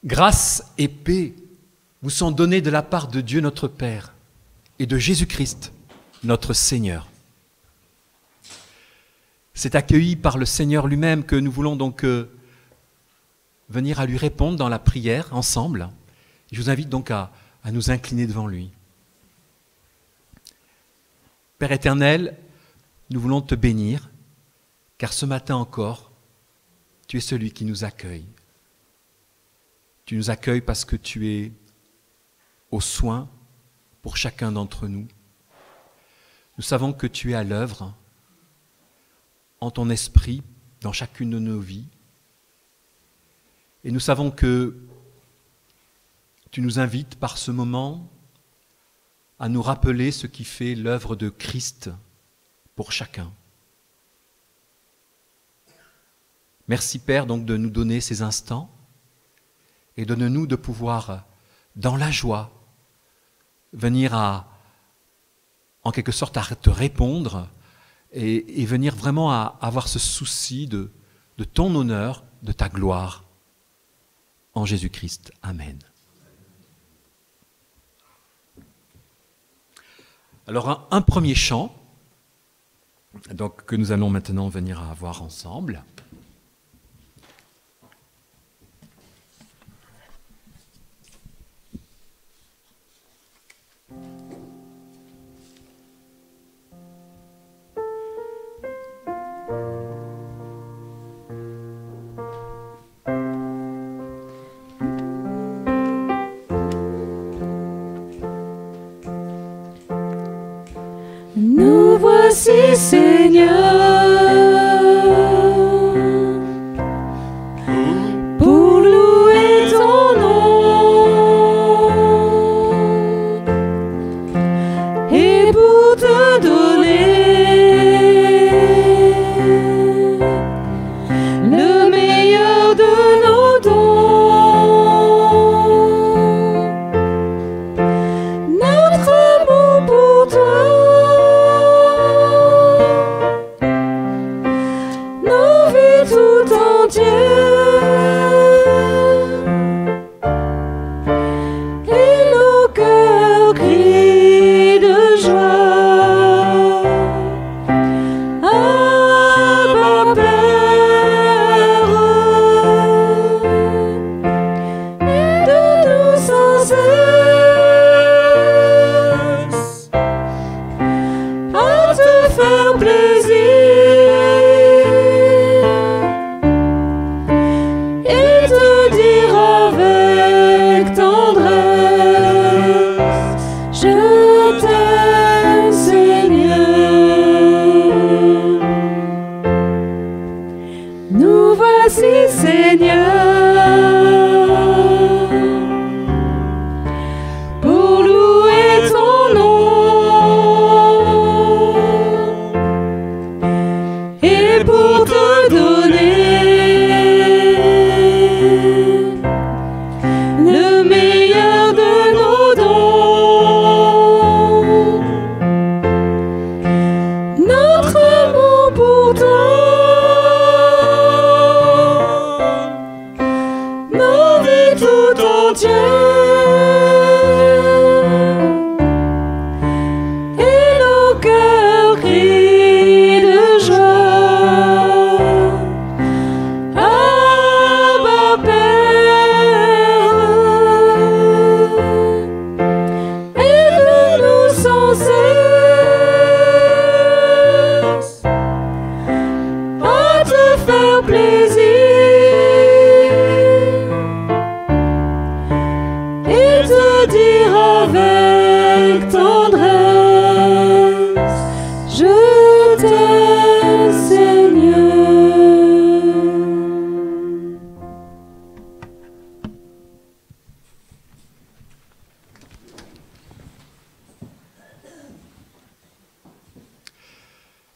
Grâce et paix vous sont données de la part de Dieu notre Père et de Jésus-Christ, notre Seigneur. C'est accueilli par le Seigneur lui-même que nous voulons donc venir à lui répondre dans la prière ensemble. Je vous invite donc à nous incliner devant lui. Père éternel, nous voulons te bénir, car ce matin encore, tu es celui qui nous accueille. Tu nous accueilles parce que tu es au soin pour chacun d'entre nous. Nous savons que tu es à l'œuvre en ton esprit dans chacune de nos vies. Et nous savons que tu nous invites par ce moment à nous rappeler ce qui fait l'œuvre de Christ pour chacun. Merci Père donc de nous donner ces instants et donne-nous de pouvoir, dans la joie, venir en quelque sorte à te répondre et venir vraiment à avoir ce souci de ton honneur, de ta gloire, en Jésus-Christ. Amen. Alors un premier chant donc, que nous allons maintenant venir à voir ensemble. Nous voici, Seigneur, pour louer ton nom et pour te donner le meilleur de nos dons, notre amour pour toi.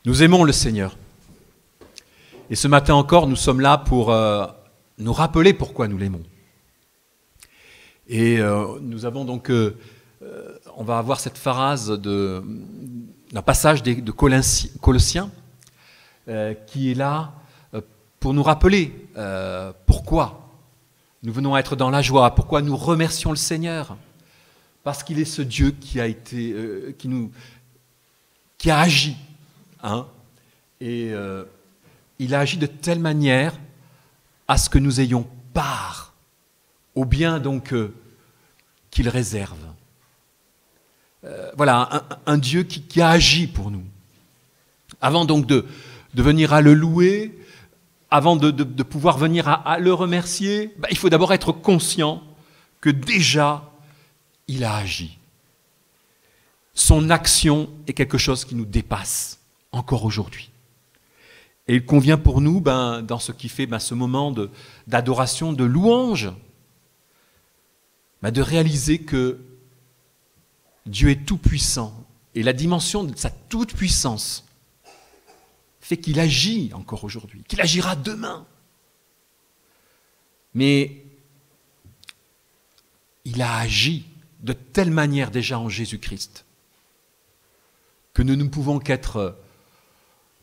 Nous aimons le Seigneur. Et ce matin encore, nous sommes là pour nous rappeler pourquoi nous l'aimons. Et nous avons donc, on va avoir cette phrase d'un passage de Colossiens qui est là pour nous rappeler pourquoi Nous venons être dans la joie. Pourquoi nous remercions le Seigneur? Parce qu'il est ce Dieu qui a été, qui a agi, hein? Et il a agi de telle manière à ce que nous ayons part au bien donc qu'il réserve. Voilà, un Dieu qui a agi pour nous. Avant donc de venir à le louer, avant de pouvoir venir à le remercier, il faut d'abord être conscient que déjà, il a agi. Son action est quelque chose qui nous dépasse encore aujourd'hui. Et il convient pour nous, dans ce qui fait ce moment d'adoration, de louange, de réaliser que Dieu est tout-puissant. Et la dimension de sa toute-puissance fait qu'il agit encore aujourd'hui, qu'il agira demain. Mais il a agi de telle manière déjà en Jésus-Christ que nous ne pouvons qu'être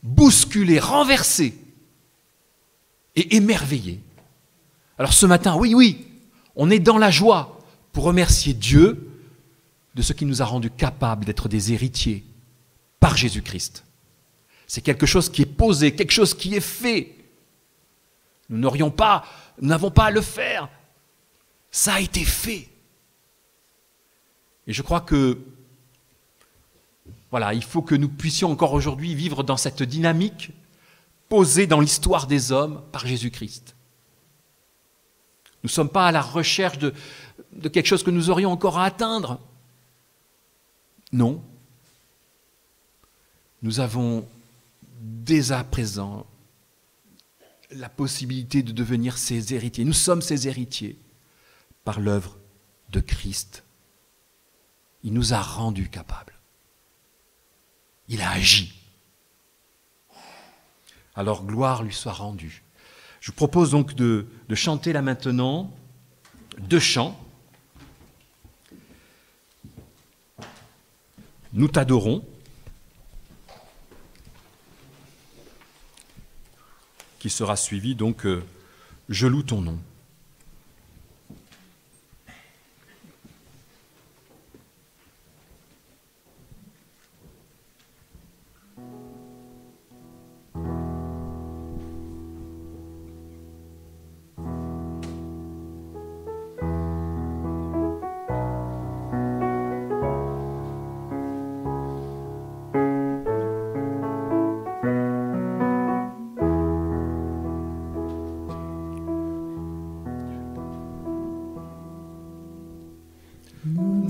bousculés, renversés et émerveillés. Alors ce matin, oui, on est dans la joie pour remercier Dieu de ce qui nous a rendus capables d'être des héritiers par Jésus-Christ. C'est quelque chose qui est posé, quelque chose qui est fait. Nous n'avons pas à le faire. Ça a été fait. Et je crois que, il faut que nous puissions encore aujourd'hui vivre dans cette dynamique posée dans l'histoire des hommes par Jésus-Christ. Nous ne sommes pas à la recherche de quelque chose que nous aurions encore à atteindre. Non. Nous avons dès à présent la possibilité de devenir ses héritiers. Nous sommes ses héritiers par l'œuvre de Christ. Il nous a rendus capables. Il a agi. Alors gloire lui soit rendue. Je vous propose donc de chanter là maintenant 2 chants. Nous t'adorons, qui sera suivi donc Je loue ton nom.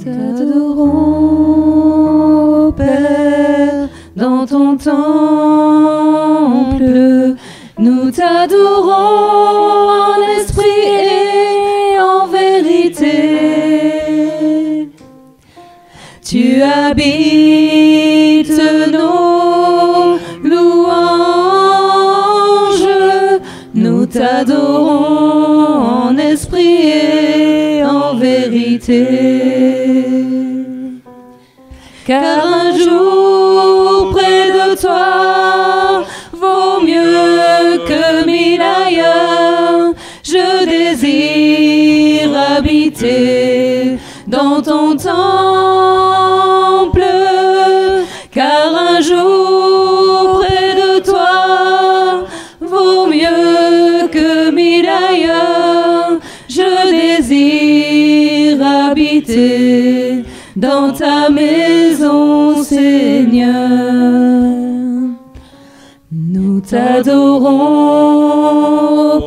T'adorons, Père, dans ton temple. Nous t'adorons en esprit et en vérité. Tu habites nos louanges. Nous t'adorons en esprit et en vérité. Car un jour près de toi vaut mieux que 1000 ailleurs. Je désire habiter dans ton temple. Car un jour près de toi vaut mieux que 1000 ailleurs. Je désire habiter dans ta maison, Seigneur. Nous t'adorons,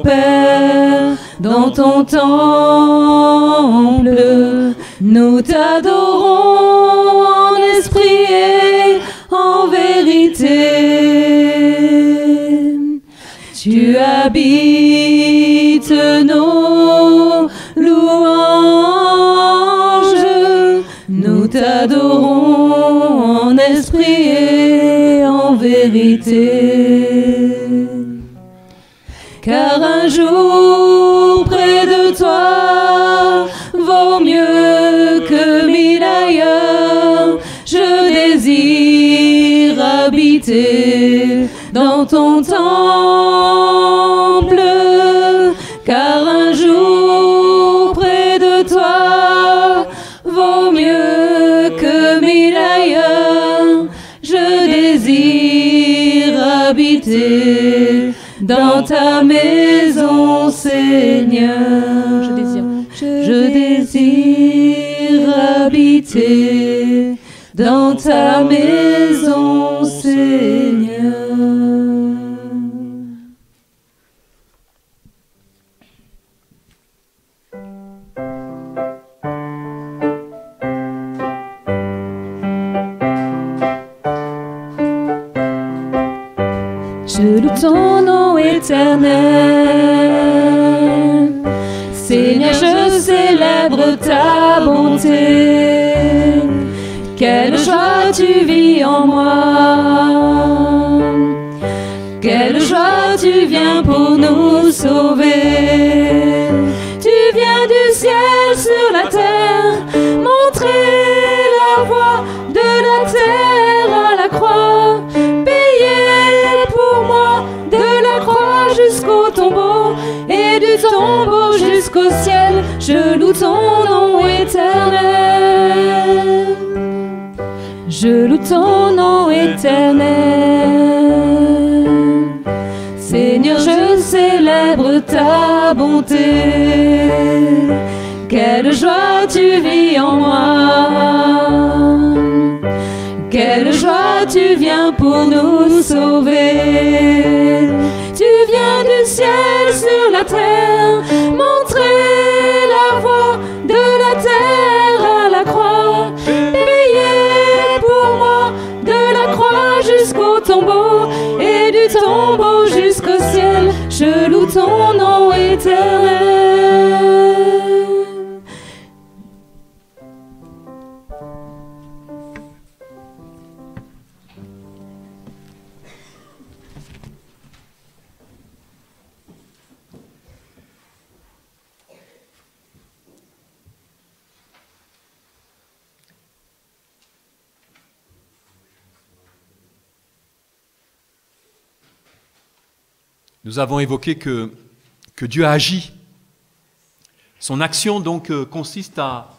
Père, dans ton temple. Nous t'adorons en esprit et en vérité. Tu habites nos louanges. Nous t'adorons en esprit et en vérité. Car un jour près de toi vaut mieux que 1000 ailleurs. Je désire habiter dans ton temple. Car un jour habiter dans ta maison, Seigneur. Je désire habiter dans ta maison, Seigneur. Je loue ton nom éternel. Seigneur, je célèbre ta bonté. Quelle joie tu vis en moi. Quelle joie tu viens pour nous sauver. Tu viens du ciel sur la terre, montrer la voie de la terre à la croix. Payer pour moi de la croix jusqu'au tombeau et du tombeau jusqu'au ciel. Je loue ton nom éternel. Je loue ton nom éternel. Seigneur, je célèbre ta bonté. Quelle joie tu vis en moi. Quelle joie tu viens pour nous sauver. Tu viens du ciel sur la terre, montrer la voie de la terre à la croix. Payer pour moi de la croix jusqu'au tombeau et du tombeau jusqu'au ciel. Je loue ton nom éternel. Nous avons évoqué que Dieu a agi. Son action donc consiste à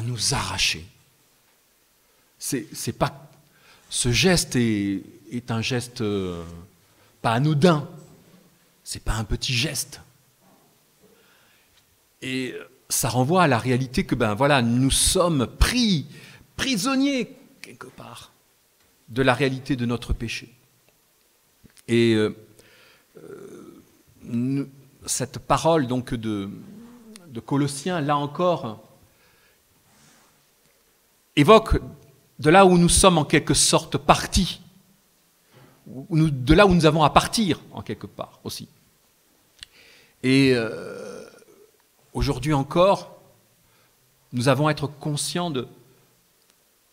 nous arracher. C'est pas, ce geste est un geste pas anodin. C'est pas un petit geste. Et ça renvoie à la réalité que nous sommes prisonniers quelque part de la réalité de notre péché. Et cette parole donc de Colossiens, là encore, évoque de là où nous sommes en quelque sorte partis, de là où nous avons à partir en quelque part aussi. Et aujourd'hui encore, nous avons à être conscients de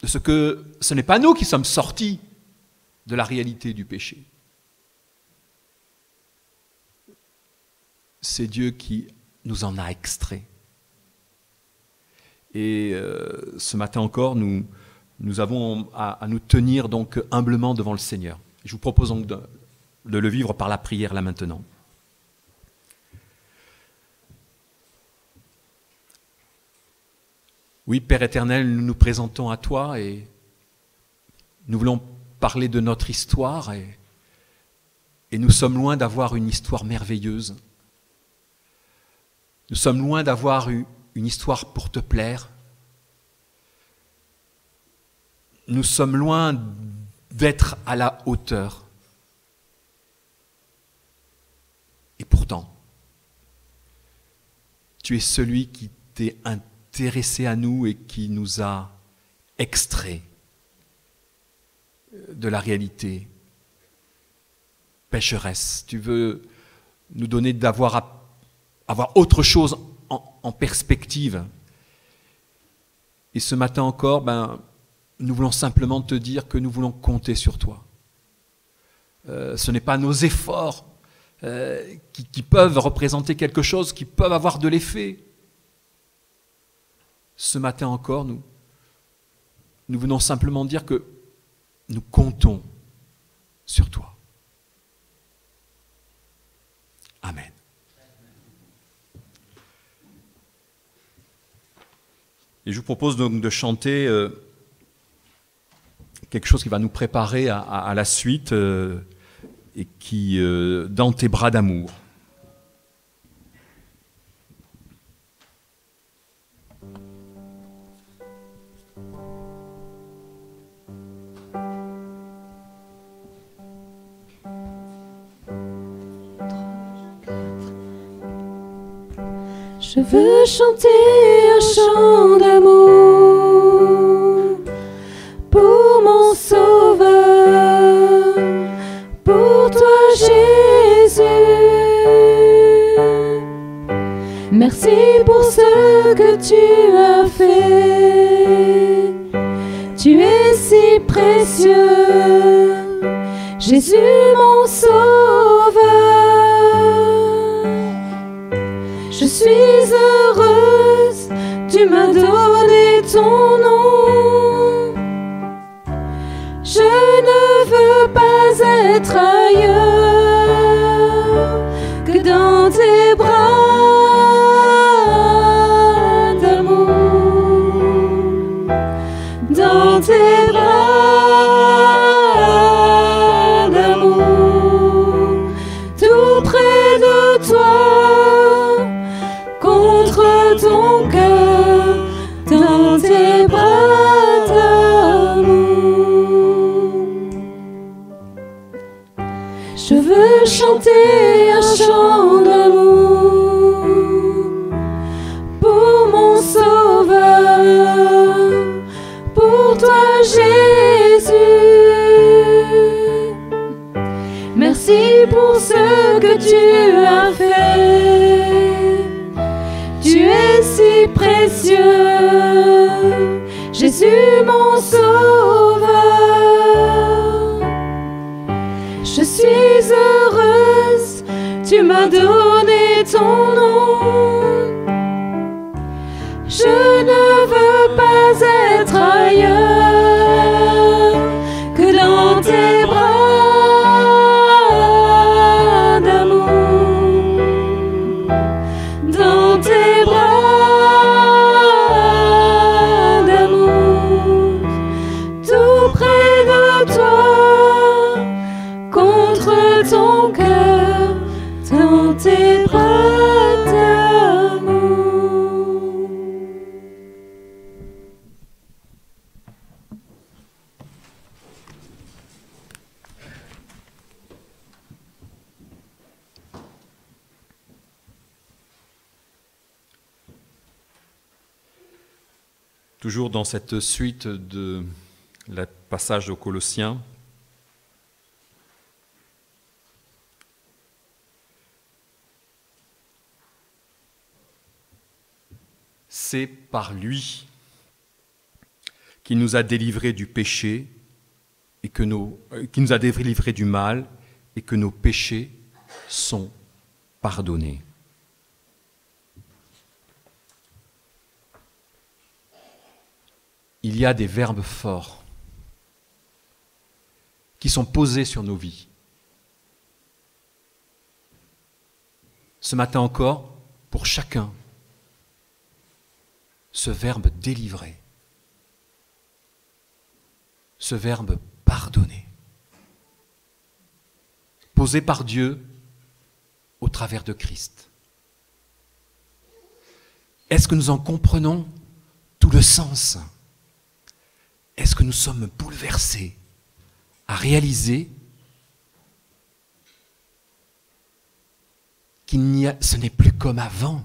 ce que ce n'est pas nous qui sommes sortis de la réalité du péché. C'est Dieu qui nous en a extraits. Et ce matin encore, nous avons à nous tenir donc humblement devant le Seigneur. Je vous propose donc de le vivre par la prière là maintenant. Oui, Père éternel, nous nous présentons à toi et nous voulons parler de notre histoire et nous sommes loin d'avoir une histoire merveilleuse. Nous sommes loin d'avoir une histoire pour te plaire. Nous sommes loin d'être à la hauteur. Et pourtant, tu es celui qui t'est intéressé à nous et qui nous a extraits de la réalité pécheresse. Tu veux nous donner avoir autre chose en perspective. Et ce matin encore, nous voulons simplement te dire que nous voulons compter sur toi. Ce n'est pas nos efforts qui peuvent représenter quelque chose, qui peuvent avoir de l'effet. Ce matin encore, nous venons simplement dire que nous comptons sur toi. Amen. Et je vous propose donc de chanter quelque chose qui va nous préparer à la suite. et qui, dans tes bras d'amour. Je veux chanter un chant d'amour pour mon Sauveur, pour toi Jésus. Merci pour ce que tu as fait. Tu es si précieux, Jésus mon Sauveur. Je suis heureuse, tu m'as donné ton nom. Je ne veux pas être ailleurs que dans tes bras d'amour, dans tes bras d'amour, tout près de toi. Ton cœur dans tes bras d'amour. Je veux chanter un chant d'amour pour mon Sauveur, pour toi Jésus. Merci pour ce que tu as fait. Tu es si précieux, Jésus mon Sauveur. Je suis heureuse, tu m'as donné ton nom. Je ne veux pas être ailleurs que dans tes bras d'amour, dans tes bras d'amour, tout près de toi, contre ton cœur, dans tes bras d'amour. Toujours dans cette suite de la passage aux Colossiens, c'est par lui qu'il nous a délivrés du péché et qui nous a délivrés du mal et que nos péchés sont pardonnés. Il y a des verbes forts qui sont posés sur nos vies. Ce matin encore, pour chacun, ce verbe délivrer, ce verbe pardonner, posé par Dieu au travers de Christ. Est-ce que nous en comprenons tout le sens ? Est-ce que nous sommes bouleversés à réaliser ce n'est plus comme avant,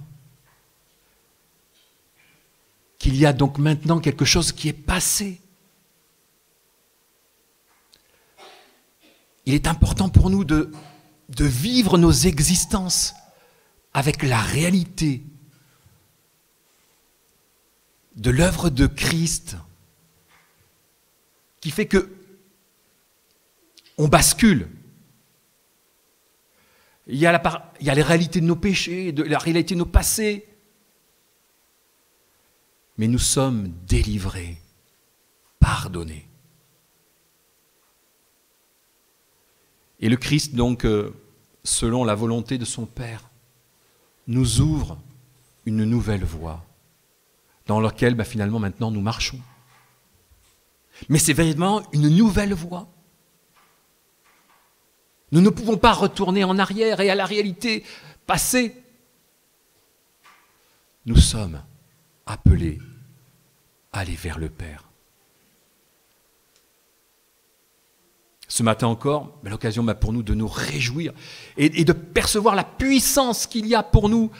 qu'il y a donc maintenant quelque chose qui est passé. Il est important pour nous de vivre nos existences avec la réalité de l'œuvre de Christ qui fait que on bascule. Il y a les réalités de nos péchés, la réalité de nos passés. Mais nous sommes délivrés, pardonnés. Et le Christ, donc, selon la volonté de son Père, nous ouvre une nouvelle voie dans laquelle finalement maintenant nous marchons. Mais c'est vraiment une nouvelle voie. Nous ne pouvons pas retourner en arrière et à la réalité passée. Nous sommes appelés à aller vers le Père. Ce matin encore, l'occasion pour nous de nous réjouir et de percevoir la puissance qu'il y a pour nous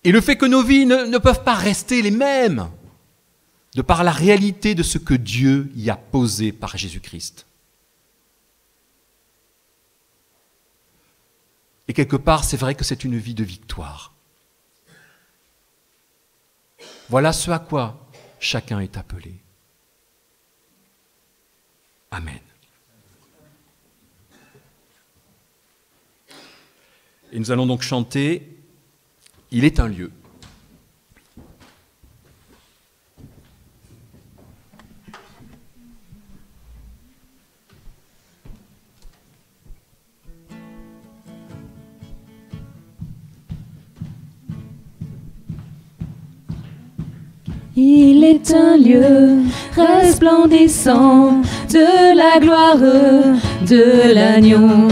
et le fait que nos vies ne peuvent pas rester les mêmes de par la réalité de ce que Dieu y a posé par Jésus-Christ. Et quelque part, c'est vrai que c'est une vie de victoire. Voilà ce à quoi chacun est appelé. Amen. Et nous allons donc chanter « Il est un lieu ». Il est un lieu resplendissant de la gloire de l'agneau,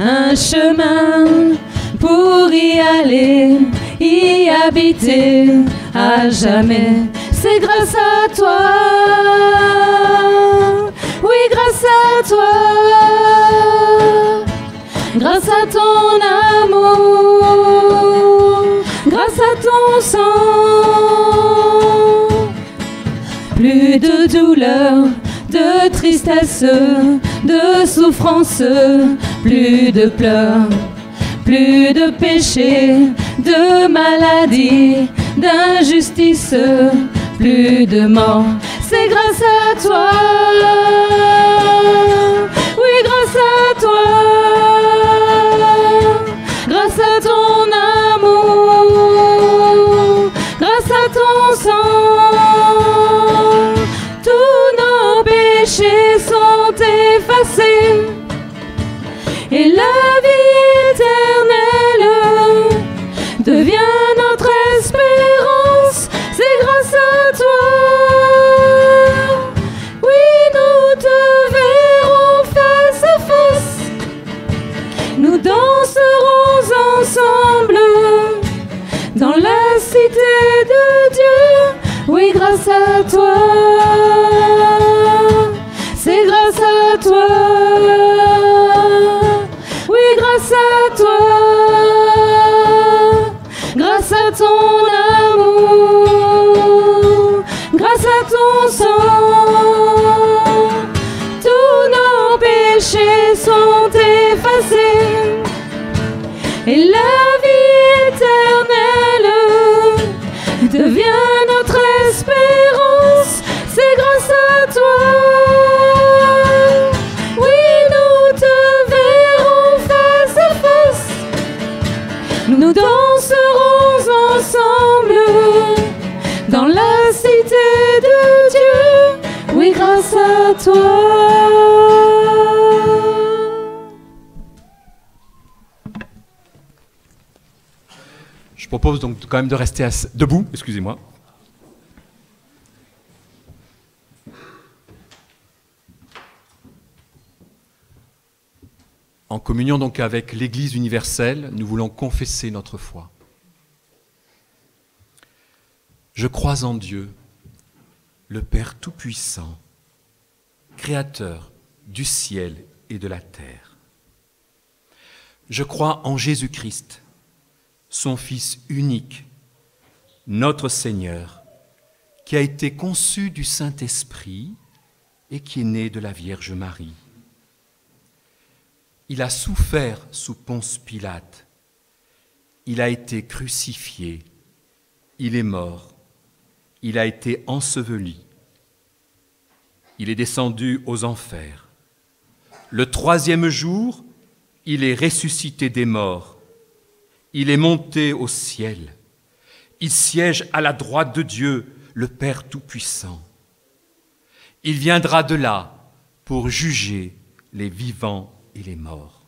un chemin pour y aller, y habiter à jamais. C'est grâce à toi, oui, grâce à toi, grâce à ton amour, grâce à ton sang. Plus de douleur, de tristesse, de souffrance, plus de pleurs, plus de péché, de maladie, d'injustice, plus de mort. C'est grâce à toi, oui, grâce à toi, grâce à ton amour, grâce à ton sang. Tous nos péchés sont effacés et la vie éternelle devient notre espérance. C'est grâce à toi, oui, nous te verrons face à face. Nous danserons ensemble dans la cité de Dieu. Oui, grâce à toi, c'est grâce à toi. Oui, grâce à toi, grâce à ton amour, grâce à ton sang, tous nos péchés sont effacés et la vie éternelle devient notre espérance. C'est grâce à toi, oui, nous te verrons face à face. Nous danserons ensemble dans la cité de Dieu. Oui, grâce à toi. Je propose donc quand même de rester debout, excusez-moi. En communion donc avec l'Église universelle, nous voulons confesser notre foi. Je crois en Dieu, le Père Tout-Puissant, Créateur du ciel et de la terre. Je crois en Jésus-Christ, son Fils unique, notre Seigneur, qui a été conçu du Saint-Esprit et qui est né de la Vierge Marie. Il a souffert sous Ponce Pilate, il a été crucifié, il est mort, il a été enseveli, il est descendu aux enfers. Le troisième jour, il est ressuscité des morts, il est monté au ciel, il siège à la droite de Dieu, le Père Tout-Puissant. Il viendra de là pour juger les vivants et les morts.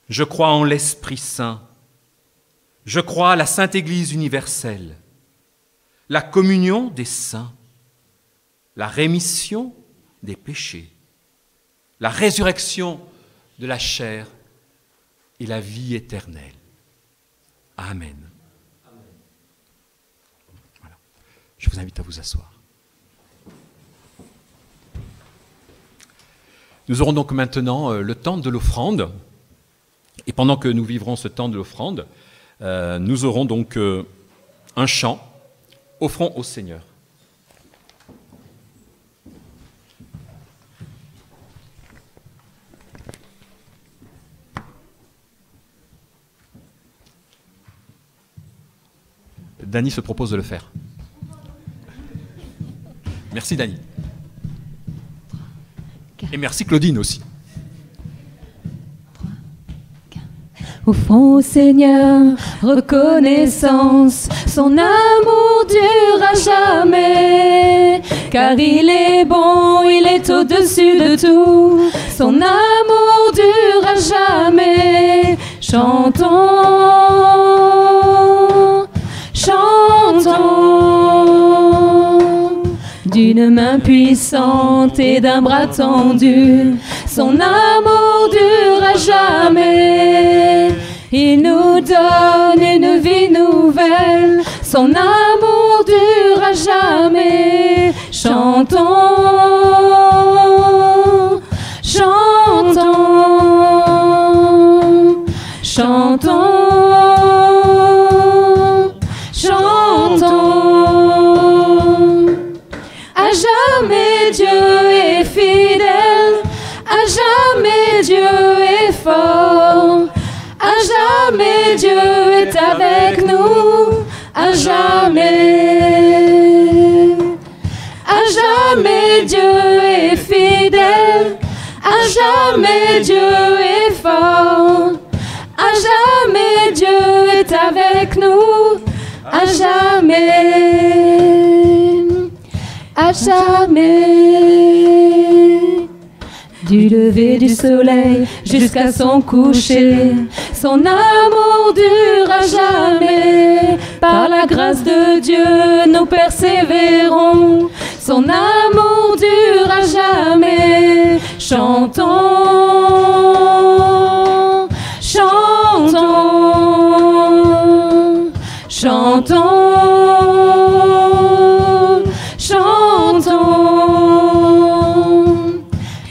Je crois en l'Esprit Saint, je crois à la Sainte Église universelle, la communion des saints, la rémission des péchés, la résurrection de la chair et la vie éternelle. Amen. Voilà. Je vous invite à vous asseoir. Nous aurons donc maintenant le temps de l'offrande. Et pendant que nous vivrons ce temps de l'offrande, nous aurons donc un chant, offrons au Seigneur. Dany se propose de le faire. Merci Dany. Et merci Claudine aussi. Offrons au Seigneur reconnaissance, son amour durera jamais, car il est bon, il est au-dessus de tout, son amour durera jamais. Chantons, chantons, d'une main puissante et d'un bras tendu, son amour durera jamais. Il nous donne une vie nouvelle, son amour durera jamais. Chantons, chantons, chantons, chantons. À jamais Dieu est fidèle, à jamais Dieu est fort, à jamais Dieu est avec nous, à jamais. À jamais Dieu est fidèle, à jamais Dieu est fort, à jamais Dieu est avec nous, à jamais. À jamais. Du lever du soleil jusqu'à son coucher, son amour durera jamais. Par la grâce de Dieu, nous persévérons, son amour durera jamais. Chantons, chantons, chantons, chantons.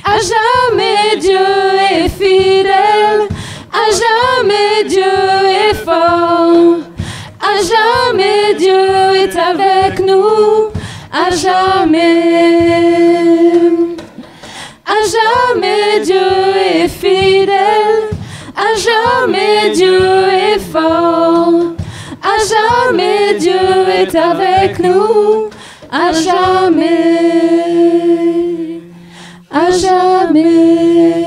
À jamais Dieu est fidèle, à jamais Dieu est fort, à jamais Dieu est avec nous, à jamais. À jamais Dieu est fidèle, à jamais Dieu est fort, à jamais Dieu est avec nous, à jamais. À jamais.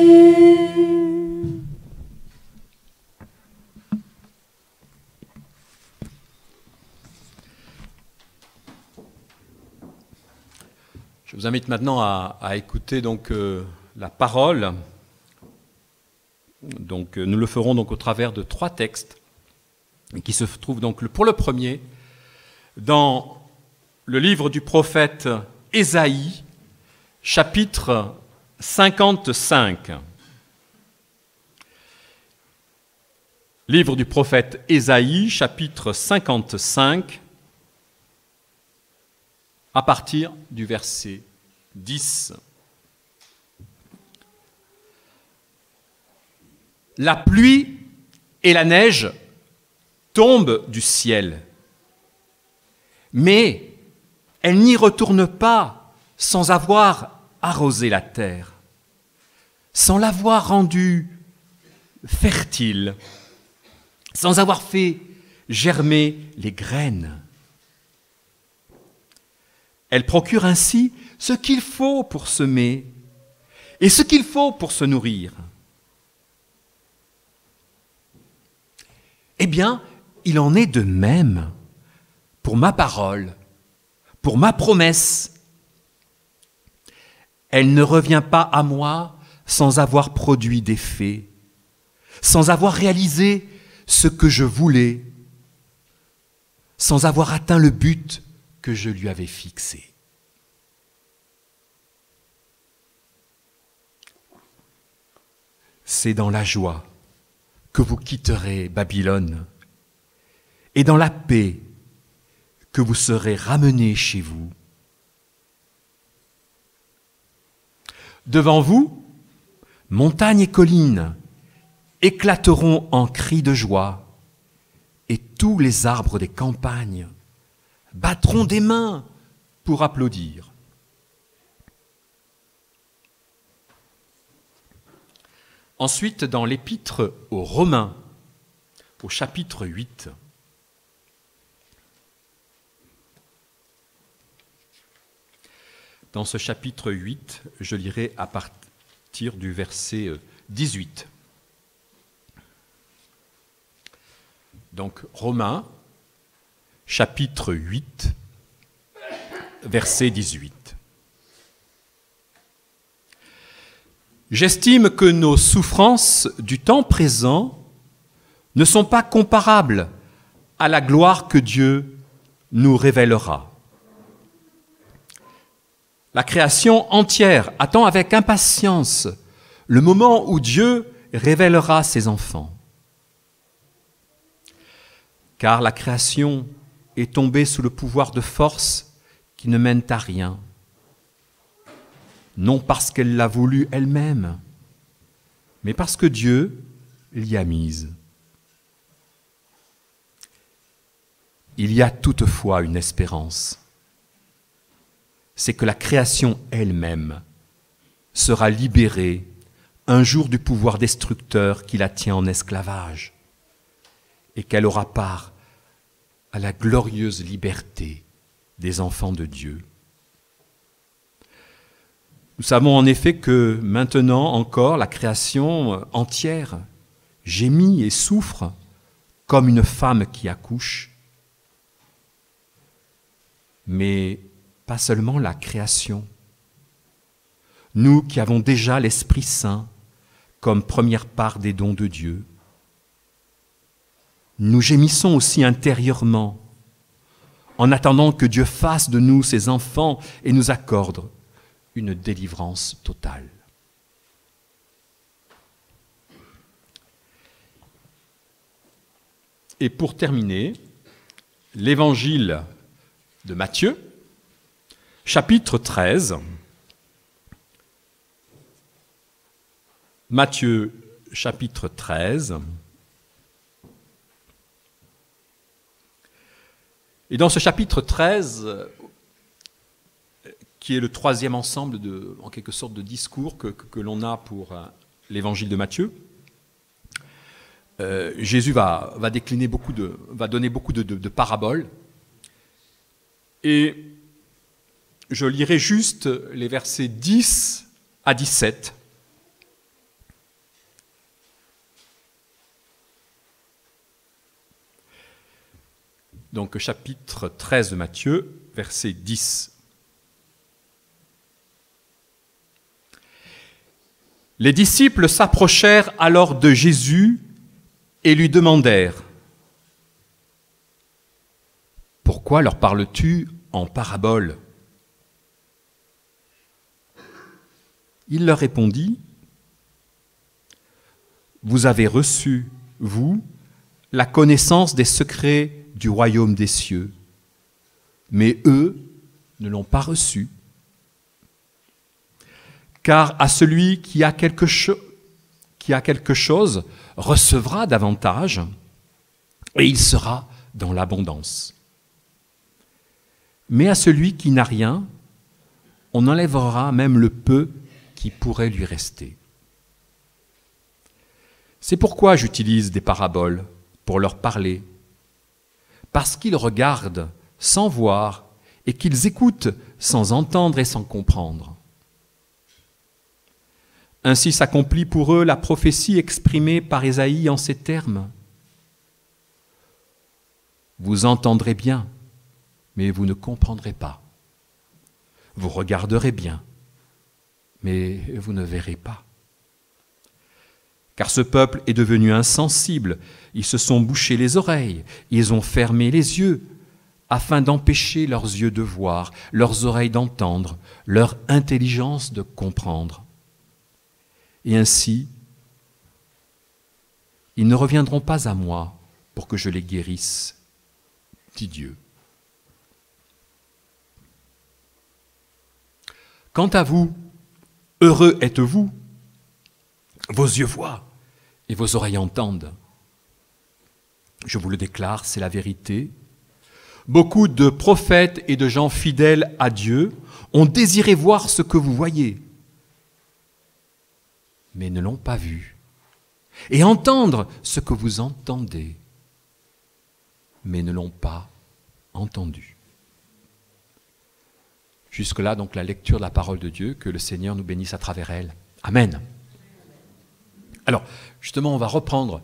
Je vous invite maintenant à écouter donc la parole. Donc nous le ferons donc au travers de 3 textes qui se trouvent donc pour le premier dans le livre du prophète Ésaïe, chapitre 55. Livre du prophète Ésaïe, chapitre 55, à partir du verset 10. La pluie et la neige tombent du ciel, mais elles n'y retournent pas sans avoir arrosé la terre, sans l'avoir rendue fertile, sans avoir fait germer les graines. Elle procure ainsi ce qu'il faut pour semer et ce qu'il faut pour se nourrir. Eh bien, il en est de même pour ma parole, pour ma promesse. Elle ne revient pas à moi sans avoir produit d'effet, sans avoir réalisé ce que je voulais, sans avoir atteint le but que je lui avais fixé. c'est dans la joie que vous quitterez Babylone, et dans la paix que vous serez ramenés chez vous. Devant vous, montagnes et collines éclateront en cris de joie, et tous les arbres des campagnes battront des mains pour applaudir. Ensuite, dans l'épître aux Romains, au chapitre 8, dans ce chapitre 8, je lirai à partir du verset 18. Donc, Romains, chapitre 8, verset 18. J'estime que nos souffrances du temps présent ne sont pas comparables à la gloire que Dieu nous révélera. La création entière attend avec impatience le moment où Dieu révélera ses enfants. Car la création est tombée sous le pouvoir de forces qui ne mènent à rien. Non parce qu'elle l'a voulu elle-même, mais parce que Dieu l'y a mise. Il y a toutefois une espérance. C'est que la création elle-même sera libérée un jour du pouvoir destructeur qui la tient en esclavage, et qu'elle aura part à la glorieuse liberté des enfants de Dieu. Nous savons en effet que maintenant encore la création entière gémit et souffre comme une femme qui accouche. Mais pas seulement la création. Nous qui avons déjà l'Esprit Saint comme première part des dons de Dieu, nous gémissons aussi intérieurement en attendant que Dieu fasse de nous ses enfants et nous accorde une délivrance totale. Et pour terminer, l'évangile de Matthieu, chapitre 13. Matthieu, chapitre 13. Et dans ce chapitre 13, qui est le troisième ensemble, en quelque sorte, de discours que l'on a pour l'évangile de Matthieu, Jésus va donner beaucoup de paraboles. Et je lirai juste les versets 10 à 17. Donc, chapitre 13 de Matthieu, verset 10. Les disciples s'approchèrent alors de Jésus et lui demandèrent : « Pourquoi leur parles-tu en paraboles ?» Il leur répondit : « Vous avez reçu, vous, la connaissance des secrets du royaume des cieux, mais eux ne l'ont pas reçu. Car à celui qui a quelque chose recevra davantage, et il sera dans l'abondance. Mais à celui qui n'a rien, on enlèvera même le peu qui pourrait lui rester. C'est pourquoi j'utilise des paraboles pour leur parler, parce qu'ils regardent sans voir et qu'ils écoutent sans entendre et sans comprendre. Ainsi s'accomplit pour eux la prophétie exprimée par Ésaïe en ces termes. Vous entendrez bien, mais vous ne comprendrez pas. Vous regarderez bien, mais vous ne verrez pas. Car ce peuple est devenu insensible, ils se sont bouchés les oreilles, ils ont fermé les yeux, afin d'empêcher leurs yeux de voir, leurs oreilles d'entendre, leur intelligence de comprendre. Et ainsi, Ils ne reviendront pas à moi pour que je les guérisse, dit Dieu. Quant à vous, heureux êtes-vous, vos yeux voient et vos oreilles entendent. Je vous le déclare, c'est la vérité. Beaucoup de prophètes et de gens fidèles à Dieu ont désiré voir ce que vous voyez, mais ne l'ont pas vu, et entendre ce que vous entendez, mais ne l'ont pas entendu. Jusque-là, donc, la lecture de la parole de Dieu, que le Seigneur nous bénisse à travers elle. Amen. Alors, justement, on va reprendre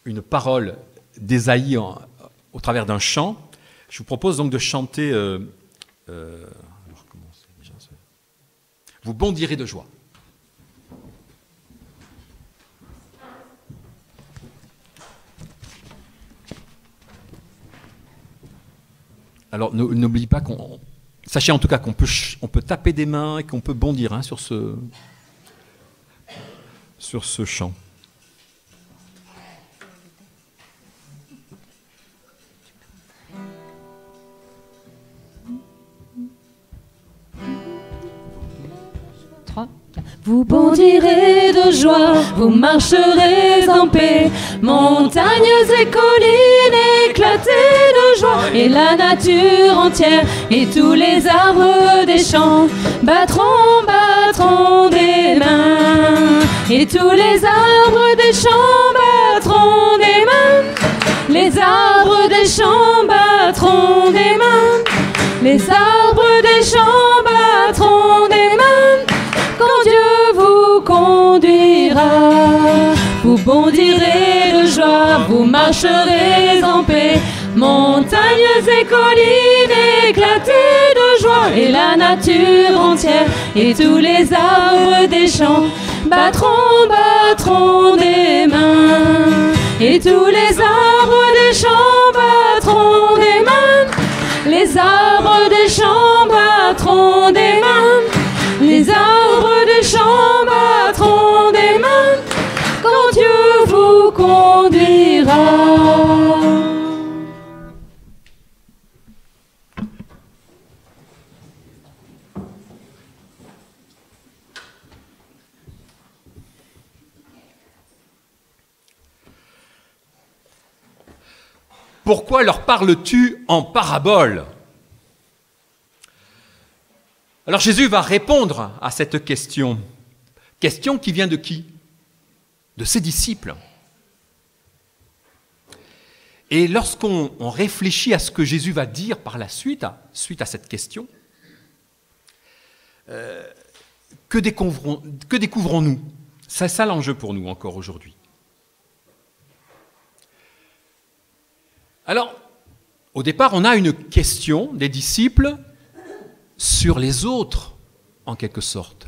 une parole d'Ésaïe au travers d'un chant. Je vous propose donc de chanter alors, comment c'est déjà ça ? Vous bondirez de joie. Alors, n'oubliez pas qu'on... Sachez en tout cas qu'on peut taper des mains et qu'on peut bondir sur ce chant. Vous bondirez de joie, vous marcherez en paix, montagnes et collines éclatées de joie, et la nature entière et tous les arbres des champs battront des mains, et tous les arbres des champs battront des mains, les arbres des champs battront des mains, les arbres des champs battront des mains. Quand Dieu vous conduira, vous bondirez de joie, vous marcherez en paix, montagnes et collines éclatées de joie, et la nature entière et tous les arbres des champs battront des mains, et tous les arbres des champs battront des mains, les arbres des champs battront des mains, les arbres des champs battront des mains, quand Dieu vous conduira. Pourquoi leur parles-tu en parabole ? Alors Jésus va répondre à cette question. Question qui vient de qui ? De ses disciples. Et lorsqu'on réfléchit à ce que Jésus va dire par la suite à cette question, que découvrons-nous ? C'est ça l'enjeu pour nous encore aujourd'hui. Alors, au départ, on a une question des disciples sur les autres, en quelque sorte.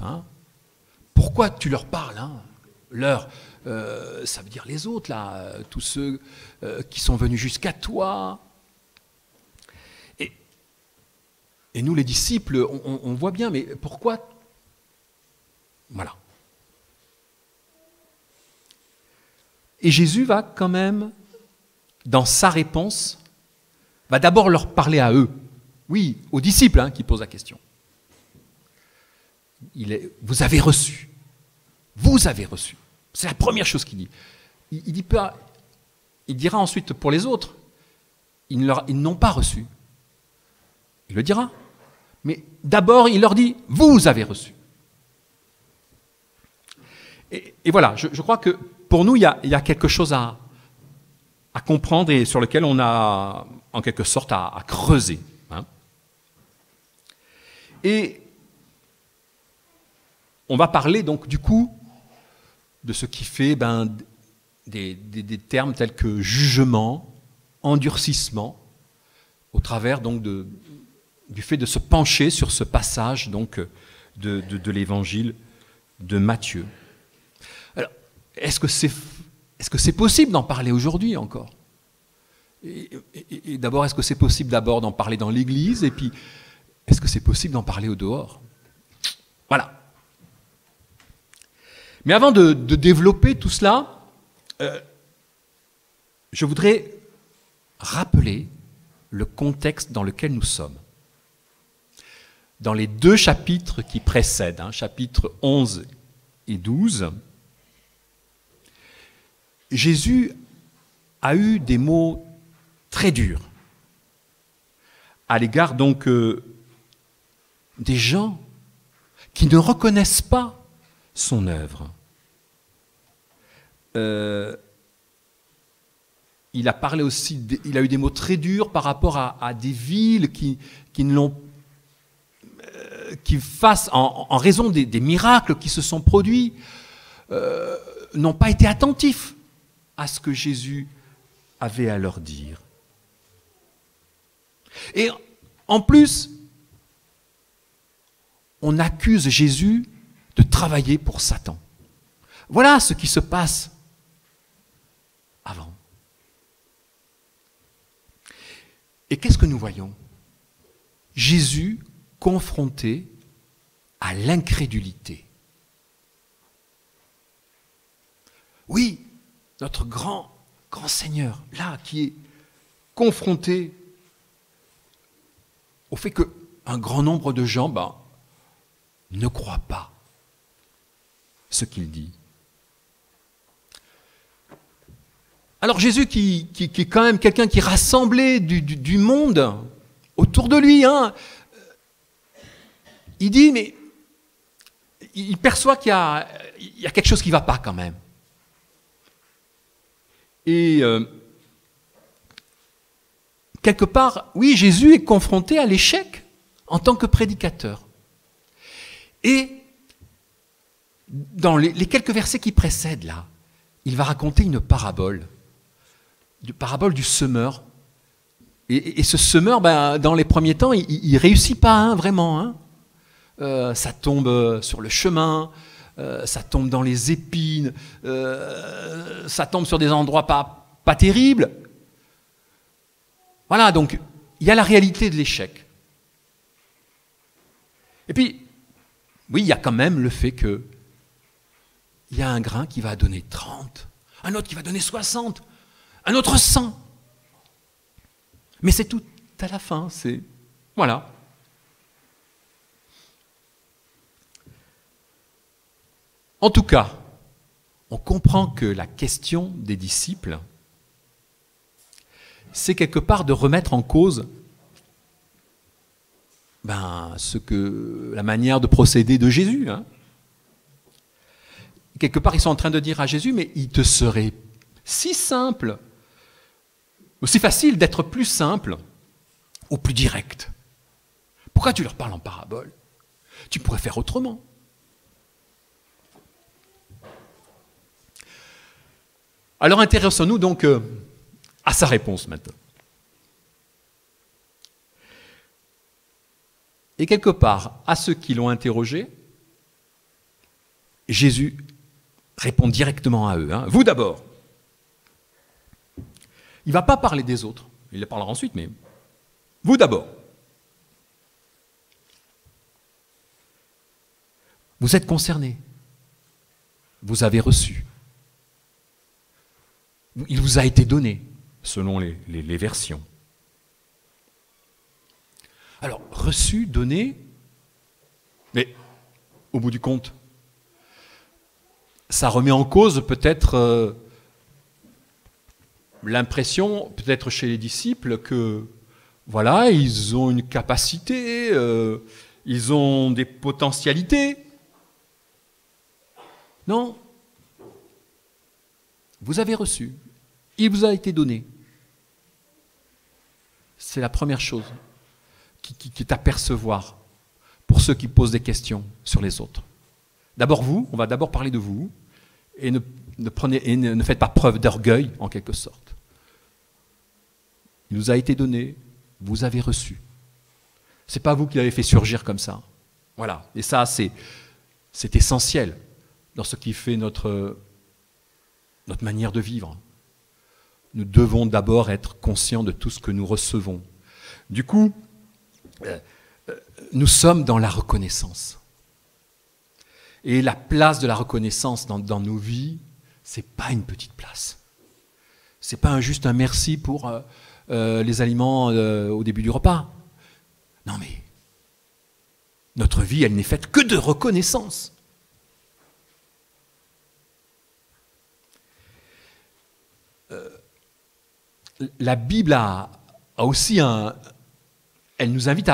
Pourquoi tu leur parles ? Ça veut dire les autres, là, tous ceux qui sont venus jusqu'à toi. Et nous, les disciples, on voit bien, mais pourquoi ? Voilà. Et Jésus va quand même, dans sa réponse, va d'abord leur parler à eux. Oui, aux disciples qui posent la question. Vous avez reçu. Vous avez reçu. C'est la première chose qu'il dit. Il dira ensuite pour les autres, ils n'ont pas reçu. Il le dira. Mais d'abord, il leur dit, vous avez reçu. Et voilà, je crois que pour nous, il y a quelque chose à comprendre et sur lequel on a, en quelque sorte, à creuser. Et on va parler donc du coup de ce qui fait des termes tels que jugement, endurcissement, au travers donc du fait de se pencher sur ce passage donc de l'évangile de Matthieu. Alors, est-ce que c'est possible d'en parler aujourd'hui encore ? Et d'abord, est-ce que c'est possible d'abord d'en parler dans l'Église ? Et puis, est-ce que c'est possible d'en parler au dehors ? Voilà. Mais avant de développer tout cela, je voudrais rappeler le contexte dans lequel nous sommes. Dans les 2 chapitres qui précèdent, chapitres 11 et 12, Jésus a eu des mots très durs à l'égard donc des gens qui ne reconnaissent pas son œuvre. Il a parlé aussi, il a eu des mots très durs par rapport à des villes qui ne l'ont, qui face, en raison des miracles qui se sont produits, n'ont pas été attentifs à ce que Jésus avait à leur dire. Et en plus, on accuse Jésus de travailler pour Satan. Voilà ce qui se passe avant. Et qu'est-ce que nous voyons? Jésus confronté à l'incrédulité. Oui, notre grand Seigneur, là, qui est confronté au fait qu'un grand nombre de gens ne croient pas ce qu'il dit. Alors Jésus, qui est quand même quelqu'un qui rassemblait du monde autour de lui, il dit, mais il perçoit qu'il y a quelque chose qui ne va pas quand même. Et quelque part, oui, Jésus est confronté à l'échec en tant que prédicateur. Et dans les quelques versets qui précèdent là, il va raconter une parabole du semeur. Et ce semeur, dans les premiers temps, il ne réussit pas vraiment. Ça tombe sur le chemin, ça tombe dans les épines, ça tombe sur des endroits pas terribles. Voilà, donc il y a la réalité de l'échec. Et puis, oui, il y a quand même le fait qu'il y a un grain qui va donner 30, un autre qui va donner 60, un autre 100. Mais c'est tout à la fin, c'est... Voilà. En tout cas, on comprend que la question des disciples, c'est quelque part de remettre en cause la manière de procéder de Jésus. Quelque part, ils sont en train de dire à Jésus, mais il te serait si simple, aussi facile d'être plus simple ou plus direct. Pourquoi tu leur parles en parabole? Tu pourrais faire autrement. Alors intéressons-nous donc à sa réponse maintenant. Et quelque part, à ceux qui l'ont interrogé, Jésus répond directement à eux. Vous d'abord. Il ne va pas parler des autres, il les parlera ensuite, mais vous d'abord. Vous êtes concernés, vous avez reçu. Il vous a été donné, selon les versions. Alors, reçu, donné, mais au bout du compte, ça remet en cause peut-être l'impression, peut-être chez les disciples, que voilà, ils ont une capacité, ils ont des potentialités. Non. Vous avez reçu, il vous a été donné. C'est la première chose qui est à percevoir pour ceux qui posent des questions sur les autres. D'abord vous, on va d'abord parler de vous, et ne faites pas preuve d'orgueil, en quelque sorte. Il vous a été donné, vous avez reçu. Ce n'est pas vous qui l'avez fait surgir comme ça. Voilà, et ça c'est essentiel dans ce qui fait notre manière de vivre. Nous devons d'abord être conscients de tout ce que nous recevons. Du coup, nous sommes dans la reconnaissance. Et la place de la reconnaissance dans nos vies, ce n'est pas une petite place. Ce n'est pas juste un merci pour les aliments au début du repas. Non mais, notre vie, elle n'est faite que de reconnaissance. La Bible a aussi elle nous invite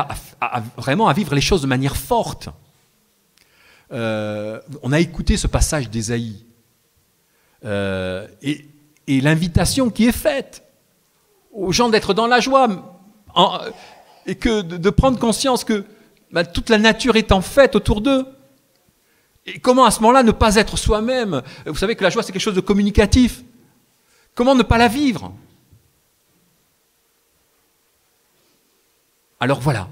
vraiment à vivre les choses de manière forte. On a écouté ce passage d'Ésaïe et l'invitation qui est faite aux gens d'être dans la joie et que de prendre conscience que toute la nature est en fête autour d'eux. Et comment à ce moment-là ne pas être soi-même? Vous savez que la joie c'est quelque chose de communicatif. Comment ne pas la vivre? Alors voilà,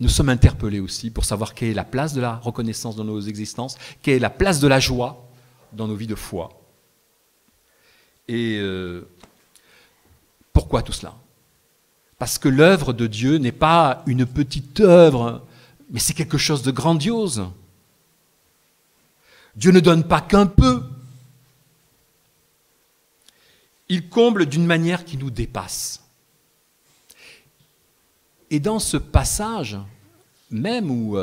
nous sommes interpellés aussi pour savoir quelle est la place de la reconnaissance dans nos existences, quelle est la place de la joie dans nos vies de foi. Et pourquoi tout cela? Parce que l'œuvre de Dieu n'est pas une petite œuvre, mais c'est quelque chose de grandiose. Dieu ne donne pas qu'un peu. Il comble d'une manière qui nous dépasse. Et dans ce passage, même où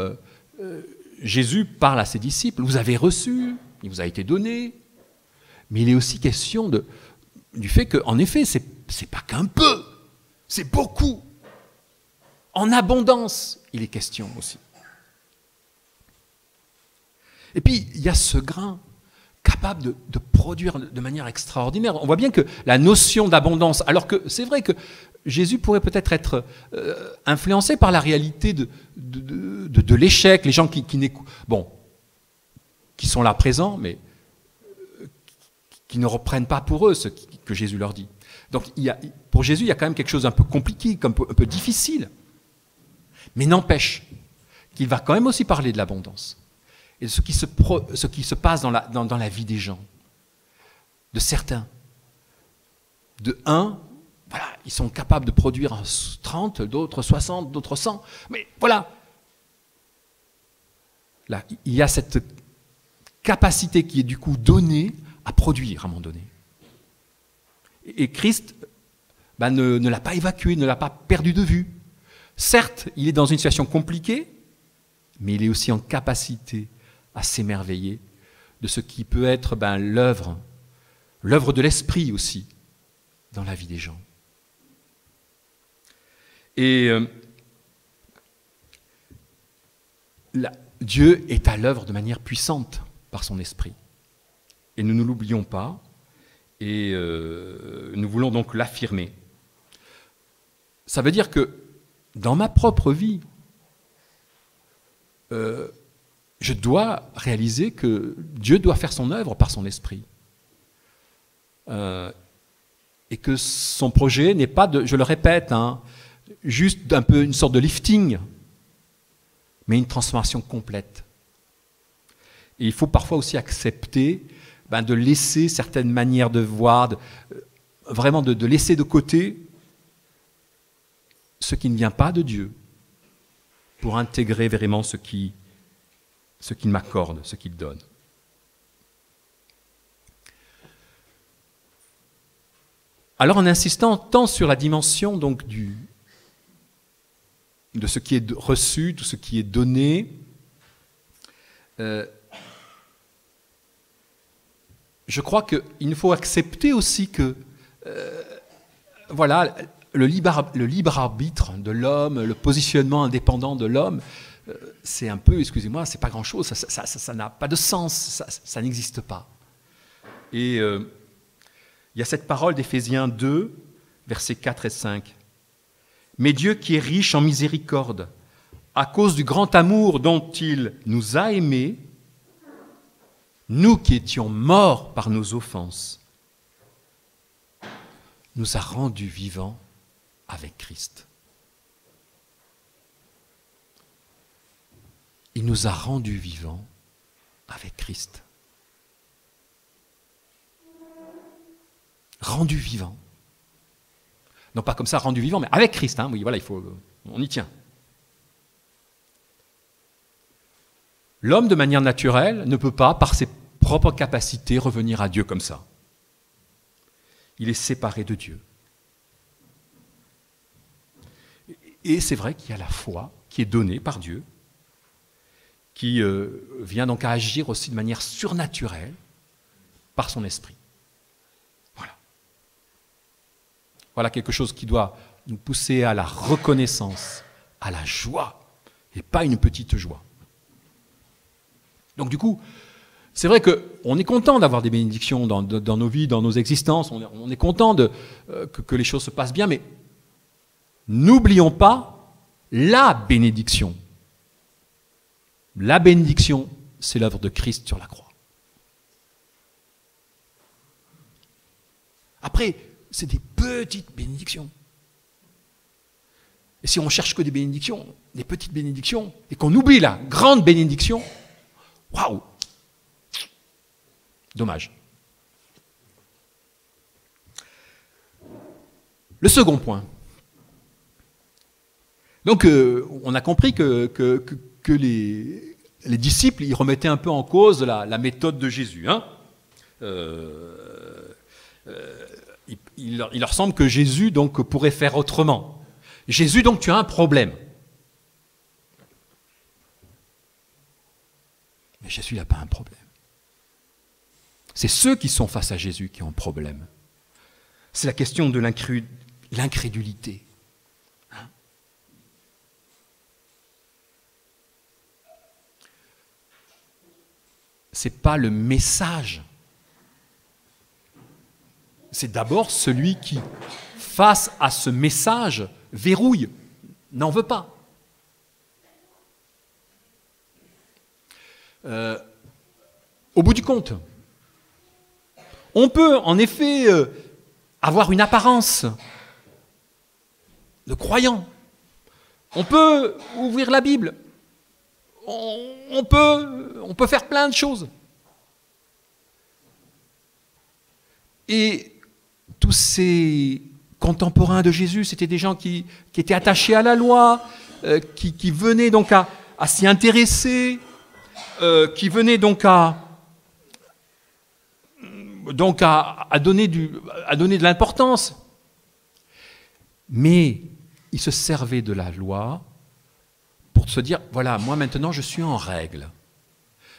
Jésus parle à ses disciples, vous avez reçu, il vous a été donné, mais il est aussi question du fait qu'en effet, c'est pas qu'un peu, c'est beaucoup. En abondance, il est question aussi. Et puis, il y a ce grain capable de produire de manière extraordinaire. On voit bien que la notion d'abondance, alors que c'est vrai que Jésus pourrait peut-être être influencé par la réalité de l'échec, les gens qui sont là présents, mais qui ne reprennent pas pour eux ce que Jésus leur dit. Donc pour Jésus, il y a quand même quelque chose d'un peu compliqué, un peu difficile, mais n'empêche qu'il va quand même aussi parler de l'abondance et de ce qui se passe dans la vie des gens, de certains, de voilà, ils sont capables de produire 30, d'autres 60, d'autres 100. Mais voilà. Là, il y a cette capacité qui est du coup donnée à produire à un moment donné. Et Christ ne l'a pas évacué, ne l'a pas perdu de vue. Certes, il est dans une situation compliquée, mais il est aussi en capacité à s'émerveiller de ce qui peut être l'œuvre de l'esprit aussi dans la vie des gens. Et Dieu est à l'œuvre de manière puissante par son esprit. Et nous ne l'oublions pas, et nous voulons donc l'affirmer. Ça veut dire que dans ma propre vie, je dois réaliser que Dieu doit faire son œuvre par son esprit. Et que son projet n'est pas, je le répète, juste un peu une sorte de lifting, mais une transformation complète. Et il faut parfois aussi accepter de laisser certaines manières de voir, vraiment de laisser de côté ce qui ne vient pas de Dieu, pour intégrer vraiment ce qu'il m'accorde, ce qu'il donne. Alors en insistant tant sur la dimension donc de ce qui est reçu, de ce qui est donné, je crois qu'il faut accepter aussi que voilà, le libre arbitre de l'homme, le positionnement indépendant de l'homme, c'est un peu, excusez-moi, c'est pas grand-chose, ça n'a pas de sens, ça n'existe pas. Et il y a cette parole d'Éphésiens 2, versets 4 et 5. « Mais Dieu qui est riche en miséricorde, à cause du grand amour dont il nous a aimés, nous qui étions morts par nos offenses, nous a rendus vivants avec Christ. » Il nous a rendus vivants avec Christ. Rendus vivants. Non pas comme ça, rendus vivants, mais avec Christ. Oui, voilà, on y tient. L'homme, de manière naturelle, ne peut pas, par ses propres capacités, revenir à Dieu comme ça. il est séparé de Dieu. Et c'est vrai qu'il y a la foi qui est donnée par Dieu, qui vient donc à agir aussi de manière surnaturelle par son esprit. Voilà. Voilà quelque chose qui doit nous pousser à la reconnaissance, à la joie, et pas une petite joie. Donc du coup, c'est vrai qu'on est content d'avoir des bénédictions dans nos vies, dans nos existences, on est content que les choses se passent bien, mais n'oublions pas la bénédiction. La bénédiction, c'est l'œuvre de Christ sur la croix. Après, c'est des petites bénédictions. Et si on cherche que des bénédictions, des petites bénédictions, et qu'on oublie la grande bénédiction, waouh! Dommage. Le second point. Donc, on a compris que les disciples, ils remettaient un peu en cause la méthode de Jésus. Hein. Il leur semble que Jésus donc, pourrait faire autrement. Jésus, donc, tu as un problème. Mais Jésus n'a pas un problème. C'est ceux qui sont face à Jésus qui ont un problème. C'est la question de l'incrédulité. Hein? C'est pas le message. C'est d'abord celui qui, face à ce message, verrouille, n'en veut pas. Au bout du compte, on peut en effet avoir une apparence de croyant. On peut ouvrir la Bible. On peut faire plein de choses. Et tous ces contemporains de Jésus, c'était des gens qui étaient attachés à la loi, qui venaient donc à s'y intéresser, qui venaient donc à donner de l'importance. Mais ils se servaient de la loi pour se dire, voilà, moi maintenant je suis en règle.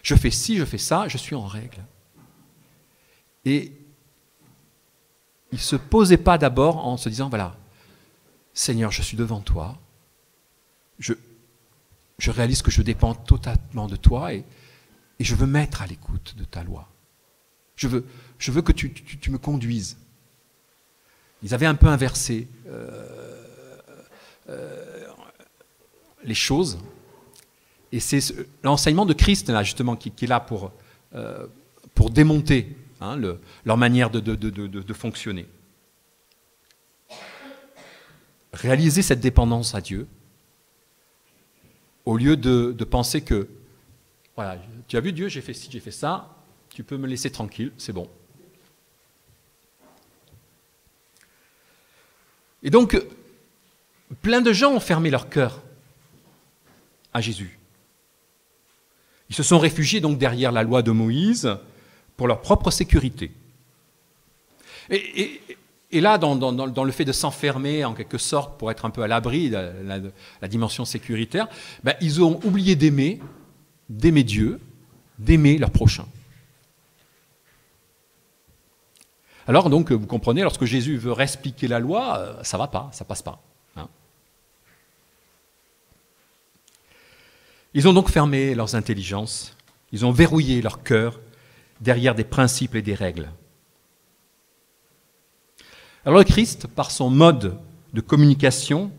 Je fais ci, je fais ça, je suis en règle. Et ils ne se posaient pas d'abord en se disant, voilà, Seigneur, je suis devant toi, je réalise que je dépends totalement de toi et je veux m'être à l'écoute de ta loi. Je veux que tu me conduises. Ils avaient un peu inversé les choses. Et c'est l'enseignement de Christ, là, justement, qui est là pour démonter leur manière de fonctionner. Réaliser cette dépendance à Dieu, au lieu de penser que, voilà, tu as vu Dieu, j'ai fait ci, j'ai fait ça, tu peux me laisser tranquille, c'est bon. Et donc, plein de gens ont fermé leur cœur à Jésus. Ils se sont réfugiés donc derrière la loi de Moïse pour leur propre sécurité. Et là, dans le fait de s'enfermer en quelque sorte pour être un peu à l'abri de la dimension sécuritaire, ben, ils ont oublié d'aimer Dieu, d'aimer leur prochain. Alors donc, vous comprenez, lorsque Jésus veut réexpliquer la loi, ça ne va pas, ça ne passe pas. Hein. Ils ont donc fermé leurs intelligences, ils ont verrouillé leur cœur derrière des principes et des règles. Alors le Christ, par son mode de communication,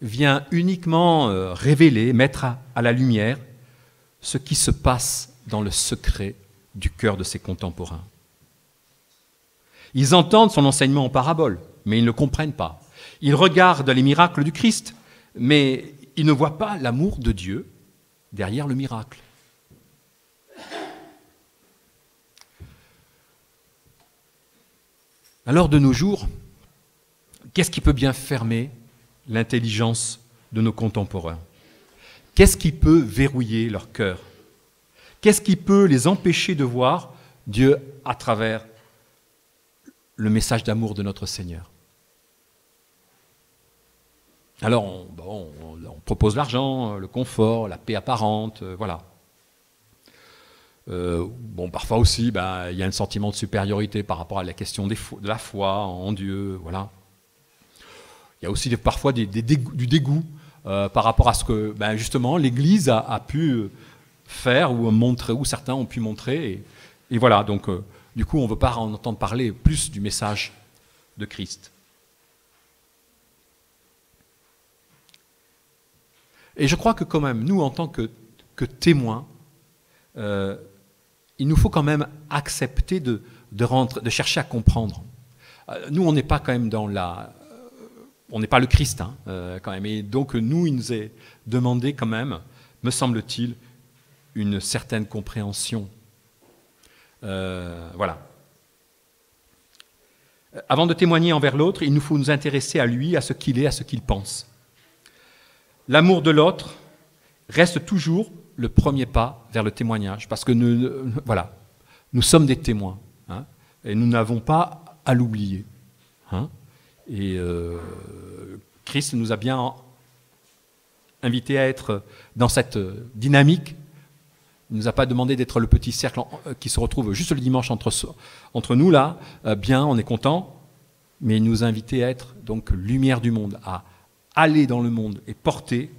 vient uniquement révéler, mettre à la lumière ce qui se passe dans le secret du cœur de ses contemporains. Ils entendent son enseignement en parabole, mais ils ne le comprennent pas. Ils regardent les miracles du Christ, mais ils ne voient pas l'amour de Dieu derrière le miracle. Alors de nos jours, qu'est-ce qui peut bien fermer l'intelligence de nos contemporains? Qu'est-ce qui peut verrouiller leur cœur? Qu'est-ce qui peut les empêcher de voir Dieu à travers le message d'amour de notre Seigneur. Alors, on propose l'argent, le confort, la paix apparente, voilà. Parfois aussi, il y a un sentiment de supériorité par rapport à la question de la foi en Dieu, voilà. Il y a aussi parfois du dégoût par rapport à ce que, justement, l'Église a pu faire ou montrer, ou certains ont pu montrer. Et voilà, donc, du coup, on ne veut pas en entendre parler plus du message de Christ. Et je crois que quand même, nous, en tant que témoins, il nous faut quand même accepter de chercher à comprendre. Nous, on n'est pas quand même on n'est pas le Christ, quand même. Et donc, nous, il nous est demandé quand même, me semble-t-il, une certaine compréhension. Voilà. Avant de témoigner envers l'autre, il nous faut nous intéresser à lui, à ce qu'il est, à ce qu'il pense. L'amour de l'autre reste toujours le premier pas vers le témoignage, parce que nous sommes des témoins, et nous n'avons pas à l'oublier. Et Christ nous a bien invités à être dans cette dynamique. Il ne nous a pas demandé d'être le petit cercle qui se retrouve juste le dimanche entre nous, là, bien, on est content, mais il nous a invités à être donc lumière du monde, à aller dans le monde et porter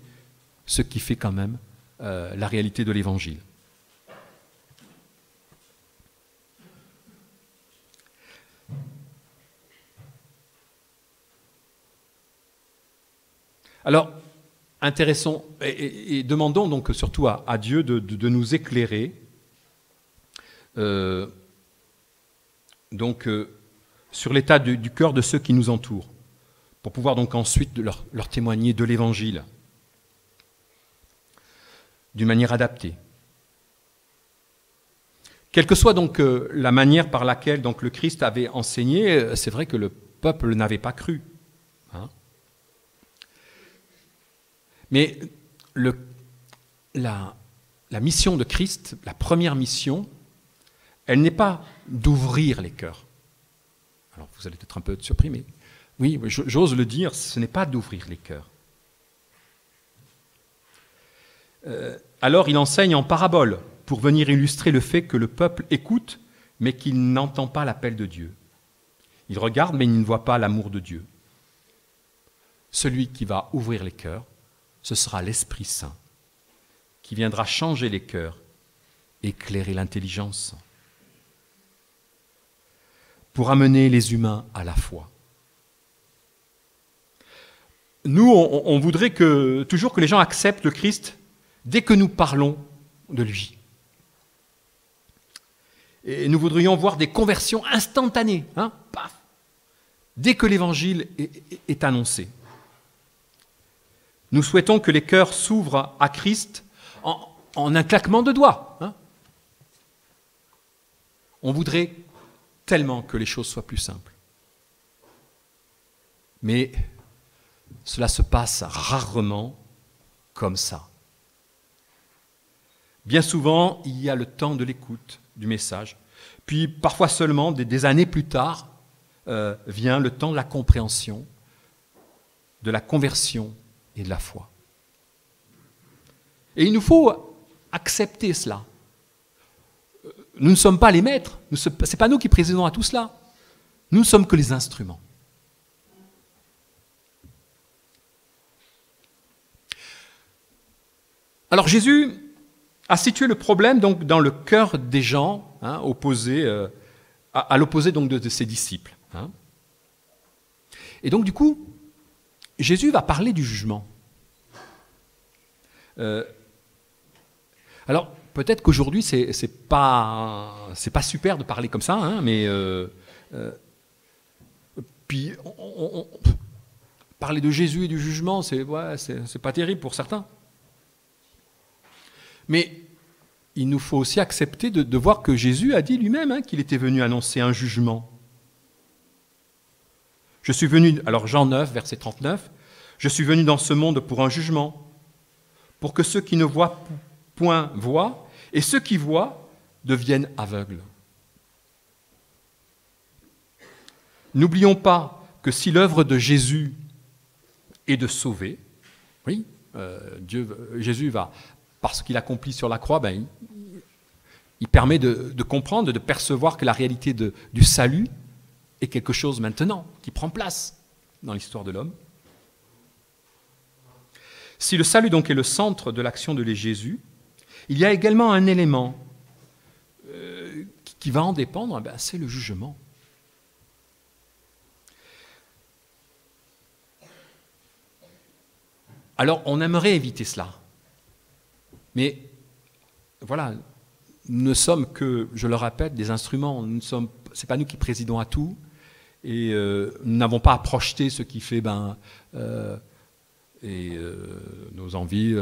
ce qui fait quand même la réalité de l'Évangile. Alors, intéressons et demandons donc surtout à Dieu de nous éclairer sur l'état du cœur de ceux qui nous entourent, pour pouvoir donc ensuite leur témoigner de l'Évangile d'une manière adaptée. Quelle que soit donc la manière par laquelle donc, le Christ avait enseigné, c'est vrai que le peuple n'avait pas cru. Mais la mission de Christ, la première mission, elle n'est pas d'ouvrir les cœurs. Alors vous allez être un peu surpris, mais oui, j'ose le dire, ce n'est pas d'ouvrir les cœurs. Alors il enseigne en parabole pour venir illustrer le fait que le peuple écoute, mais qu'il n'entend pas l'appel de Dieu. Il regarde, mais il ne voit pas l'amour de Dieu. Celui qui va ouvrir les cœurs, ce sera l'Esprit Saint, qui viendra changer les cœurs, éclairer l'intelligence, pour amener les humains à la foi. Nous, on voudrait toujours que les gens acceptent le Christ dès que nous parlons de lui. Et nous voudrions voir des conversions instantanées, paf, dès que l'Évangile est annoncé. Nous souhaitons que les cœurs s'ouvrent à Christ en un claquement de doigts. On voudrait tellement que les choses soient plus simples. Mais cela se passe rarement comme ça. Bien souvent, il y a le temps de l'écoute du message. Puis parfois seulement, des années plus tard, vient le temps de la compréhension, de la conversion et de la foi. Et il nous faut accepter cela. Nous ne sommes pas les maîtres, ce n'est pas nous qui présidons à tout cela. Nous ne sommes que les instruments. Alors Jésus a situé le problème donc, dans le cœur des gens, opposé, à l'opposé donc, de ses disciples. Et donc du coup, Jésus va parler du jugement. Alors, peut-être qu'aujourd'hui, c'est pas super de parler comme ça, mais puis parler de Jésus et du jugement, c'est pas terrible pour certains. Mais il nous faut aussi accepter de voir que Jésus a dit lui-même qu'il était venu annoncer un jugement. Je suis venu, alors Jean 9, verset 39, « Je suis venu dans ce monde pour un jugement, pour que ceux qui ne voient point voient, et ceux qui voient deviennent aveugles. » N'oublions pas que si l'œuvre de Jésus est de sauver, oui, Jésus va, parce qu'il accomplit sur la croix, il permet de comprendre, de percevoir que la réalité du salut est quelque chose maintenant qui prend place dans l'histoire de l'homme. Si le salut donc est le centre de l'action de Jésus, il y a également un élément qui va en dépendre, c'est le jugement. Alors, on aimerait éviter cela. Mais, voilà, nous ne sommes que, je le répète, des instruments. Ce n'est pas nous qui présidons à tout. Et nous n'avons pas à projeter ce qui fait nos envies,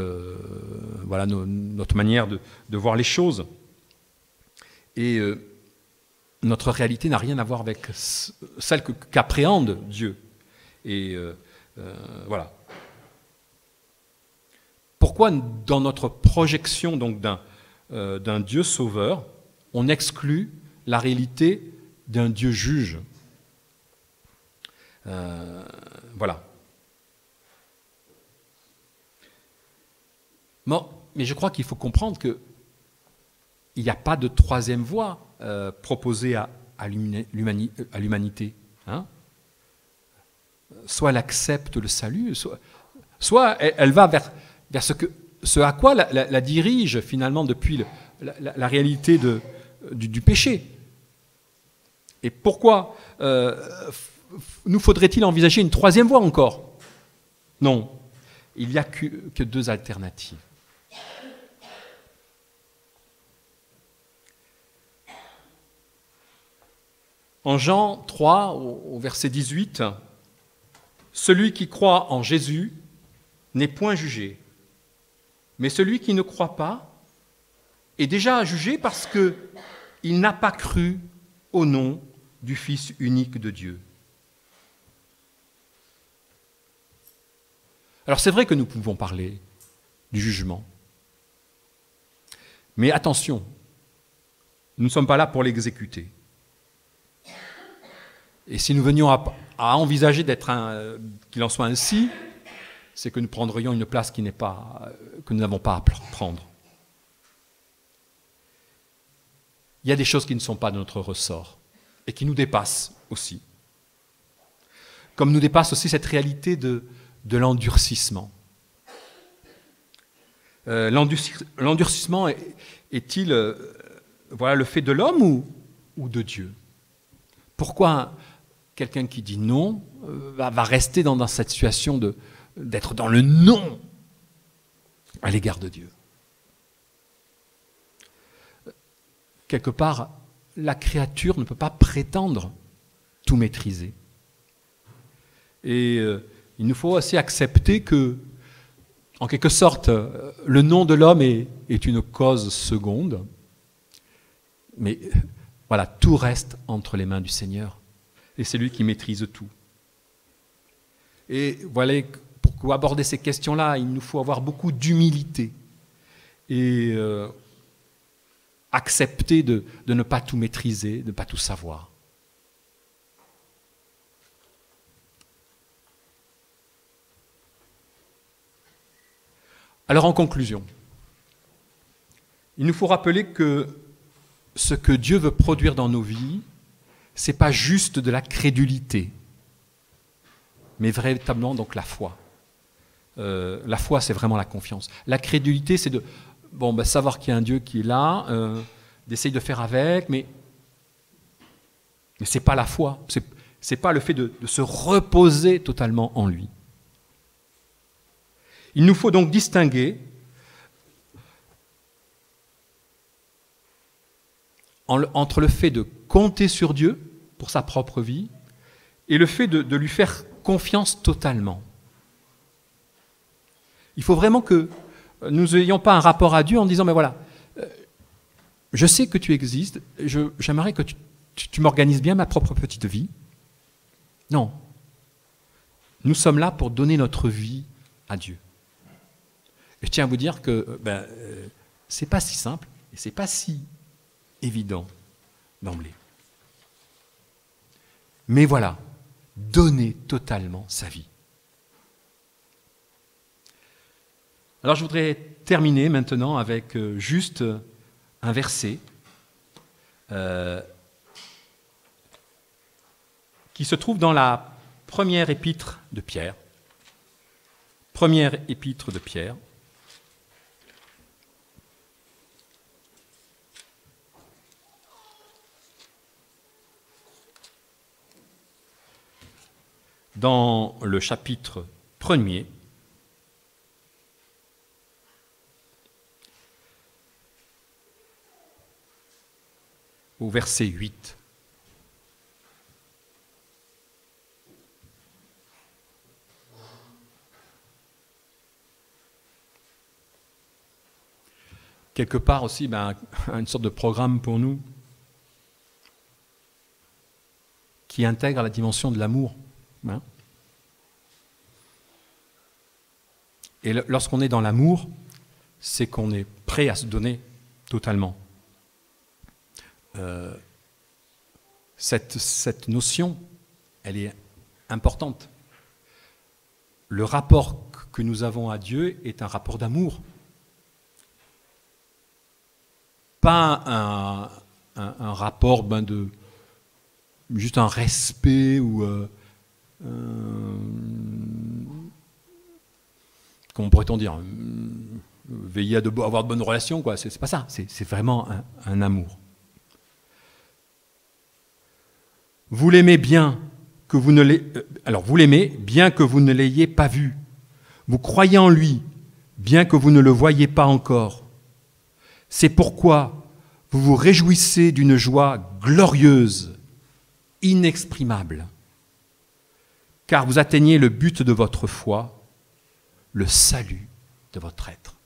voilà, notre manière de voir les choses. Et notre réalité n'a rien à voir avec celle qu'appréhende Dieu. Et voilà. Pourquoi dans notre projection donc d'un Dieu sauveur, on exclut la réalité d'un Dieu juge? Voilà. Bon, mais je crois qu'il faut comprendre qu'il n'y a pas de troisième voie proposée à l'humanité. Hein? Soit elle accepte le salut, soit elle va vers ce à quoi la dirige finalement depuis la réalité du péché. Et pourquoi nous faudrait-il envisager une troisième voie encore? Non, il n'y a que deux alternatives. En Jean 3, au verset 18, « Celui qui croit en Jésus n'est point jugé, mais celui qui ne croit pas est déjà jugé parce qu'il n'a pas cru au nom du Fils unique de Dieu. » Alors c'est vrai que nous pouvons parler du jugement. Mais attention, nous ne sommes pas là pour l'exécuter. Et si nous venions à envisager qu'il en soit ainsi, c'est que nous prendrions une place que nous n'avons pas à prendre. Il y a des choses qui ne sont pas de notre ressort et qui nous dépassent aussi. Comme nous dépasse aussi cette réalité de l'endurcissement. L'endurcissement est-il le fait de l'homme ou de Dieu? Pourquoi quelqu'un qui dit non va rester dans cette situation d'être dans le non à l'égard de Dieu? Quelque part, la créature ne peut pas prétendre tout maîtriser. Et il nous faut aussi accepter que, en quelque sorte, le non de l'homme est une cause seconde. Mais voilà, tout reste entre les mains du Seigneur. Et c'est lui qui maîtrise tout. Et voilà, pour aborder ces questions-là, il nous faut avoir beaucoup d'humilité. Et accepter de ne pas tout maîtriser, de ne pas tout savoir. Alors en conclusion, il nous faut rappeler que ce que Dieu veut produire dans nos vies, ce n'est pas juste de la crédulité, mais véritablement donc la foi. La foi, c'est vraiment la confiance. La crédulité, c'est de savoir qu'il y a un Dieu qui est là, d'essayer de faire avec, mais ce n'est pas la foi, ce n'est pas le fait de se reposer totalement en lui. Il nous faut donc distinguer entre le fait de compter sur Dieu pour sa propre vie et le fait de lui faire confiance totalement. Il faut vraiment que nous n'ayons pas un rapport à Dieu en disant, mais voilà, je sais que tu existes, j'aimerais que tu m'organises bien ma propre petite vie. Non. Nous sommes là pour donner notre vie à Dieu. Et je tiens à vous dire que c'est pas si simple et c'est pas si évident d'emblée. mais voilà, donner totalement sa vie. Alors je voudrais terminer maintenant avec juste un verset qui se trouve dans la première épître de Pierre. Première épître de Pierre. Dans le chapitre 1er, au verset 8. Quelque part aussi, une sorte de programme pour nous qui intègre la dimension de l'amour. Et lorsqu'on est dans l'amour, c'est qu'on est prêt à se donner totalement. Cette notion, elle est importante. Le rapport que nous avons à Dieu est un rapport d'amour. Pas un rapport de juste un respect ou comment pourrait-on dire, veiller à avoir de bonnes relations, quoi. C'est pas ça, c'est vraiment un amour. Vous l'aimez bien que vous ne vous l'aimez bien que vous ne l'ayez pas vu. Vous croyez en lui, bien que vous ne le voyiez pas encore. C'est pourquoi vous vous réjouissez d'une joie glorieuse, inexprimable, car vous atteignez le but de votre foi, le salut de votre être.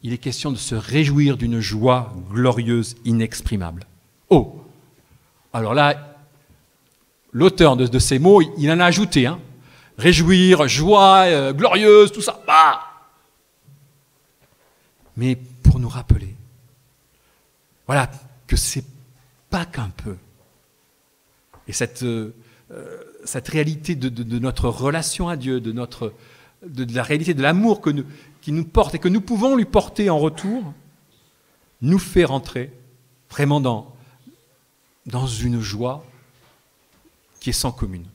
Il est question de se réjouir d'une joie glorieuse, inexprimable. Oh, alors là, l'auteur de ces mots, il en a ajouté, réjouir, joie, glorieuse, tout ça. Mais pour nous rappeler, voilà, que c'est pas qu'un peu. Et cette réalité de notre relation à Dieu, de la réalité de l'amour qui nous porte et que nous pouvons lui porter en retour, nous fait rentrer vraiment dans une joie qui est sans commune.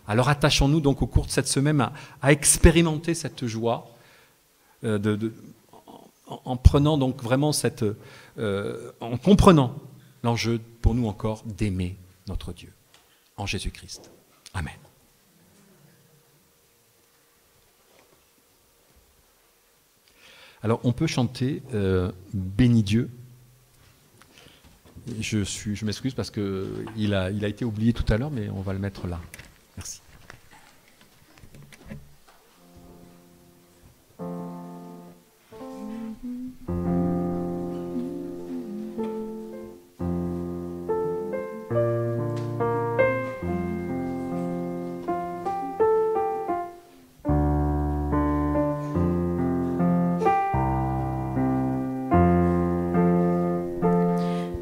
Alors attachons-nous donc au cours de cette semaine à expérimenter cette joie, en prenant donc vraiment en comprenant l'enjeu pour nous encore d'aimer notre Dieu en Jésus-Christ. Amen. Alors on peut chanter Bénis Dieu. Je m'excuse parce qu'il a été oublié tout à l'heure, mais on va le mettre là. Merci.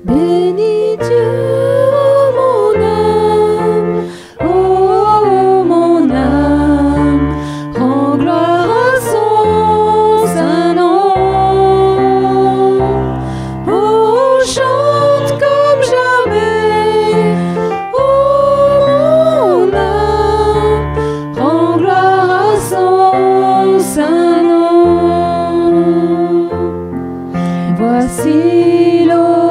Bénis Dieu, mon âme, oh mon âme, rends gloire à son saint nom. Oh, chante comme jamais, oh mon âme, rends gloire à son saint nom. Voici l'aube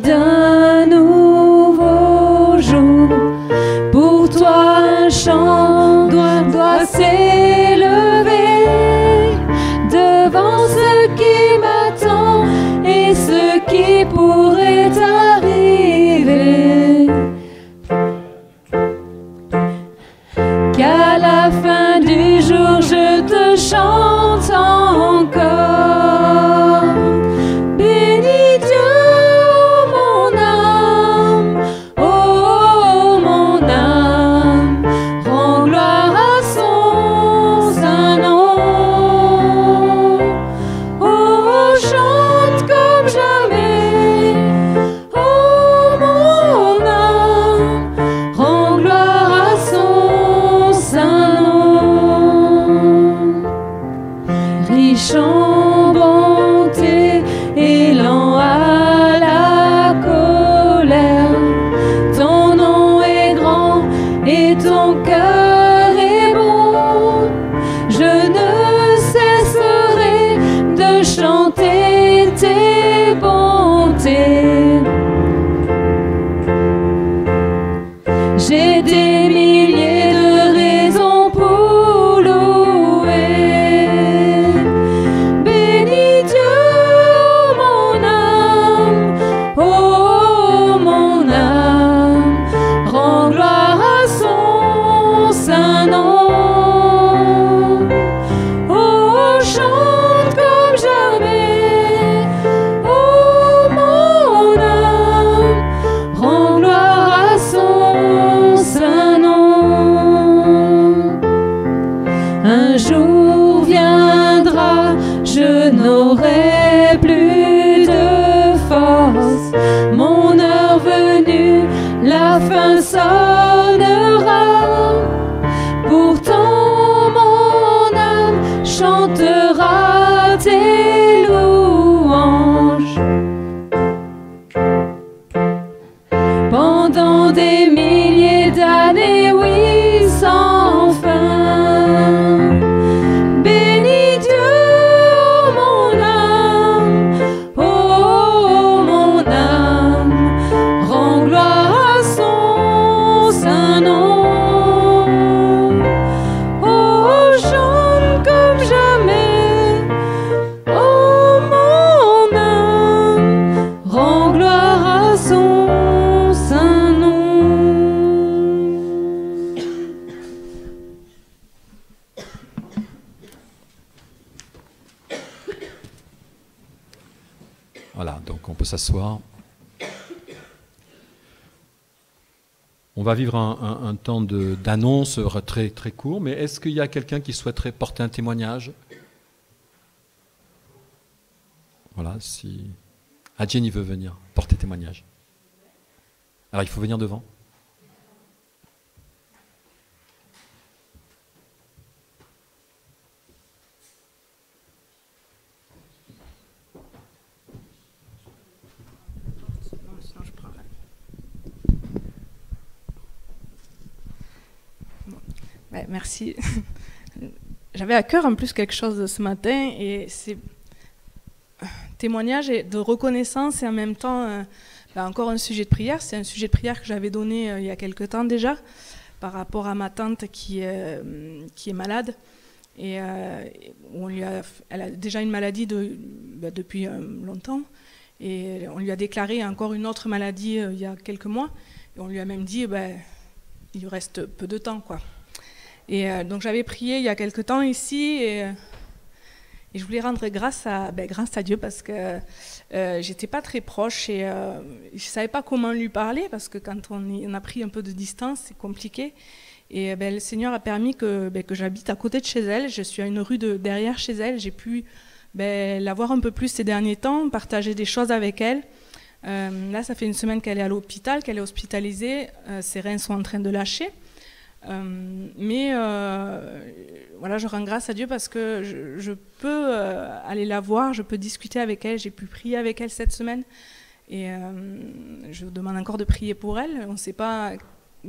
d'un nouveau jour. Pour toi un chant doit s'élever devant ce qui m'attend et ce qui pourrait arriver. Qu'à la fin du jour je te chante encore. des milliers de raisons pour louer. Bénis Dieu, oh mon âme, rends gloire à son saint nom. Oh, chante comme jamais, oh mon âme, rends gloire à son saint nom. Un jour viendra, je n'aurai plus de force. Mon heure venue, la fin sonnera. Pourtant mon âme chantera tes louanges. Pendant des milliers d'années, oui, sans fin. Bénis Dieu, mon âme, oh mon âme, rends gloire à son saint nom. Oh, chante comme jamais, oh mon âme, rends gloire à son saint nom. Voilà, donc on peut s'asseoir. On va vivre un temps d'annonce très, très court, mais est-ce qu'il y a quelqu'un qui souhaiterait porter un témoignage? Voilà, si... Ah, Jenny veut venir porter témoignage. Alors il faut venir devant. Ouais, merci. J'avais à cœur en plus quelque chose ce matin et c'est témoignage et de reconnaissance et en même temps encore un sujet de prière. C'est un sujet de prière que j'avais donné il y a quelque temps déjà par rapport à ma tante qui est malade et elle a déjà une maladie depuis longtemps et on lui a déclaré encore une autre maladie il y a quelques mois et on lui a même dit il lui reste peu de temps quoi. Et donc j'avais prié il y a quelque temps ici et je voulais rendre grâce à Dieu parce que j'étais pas très proche et je savais pas comment lui parler parce que quand on a pris un peu de distance, c'est compliqué. Et le Seigneur a permis que j'habite à côté de chez elle. Je suis à une rue derrière chez elle. J'ai pu la voir un peu plus ces derniers temps, partager des choses avec elle. Là, ça fait une semaine qu'elle est à l'hôpital, qu'elle est hospitalisée. Ses reins sont en train de lâcher. Voilà, je rends grâce à Dieu parce que je peux aller la voir, je peux discuter avec elle, j'ai pu prier avec elle cette semaine et je vous demande encore de prier pour elle. On ne sait pas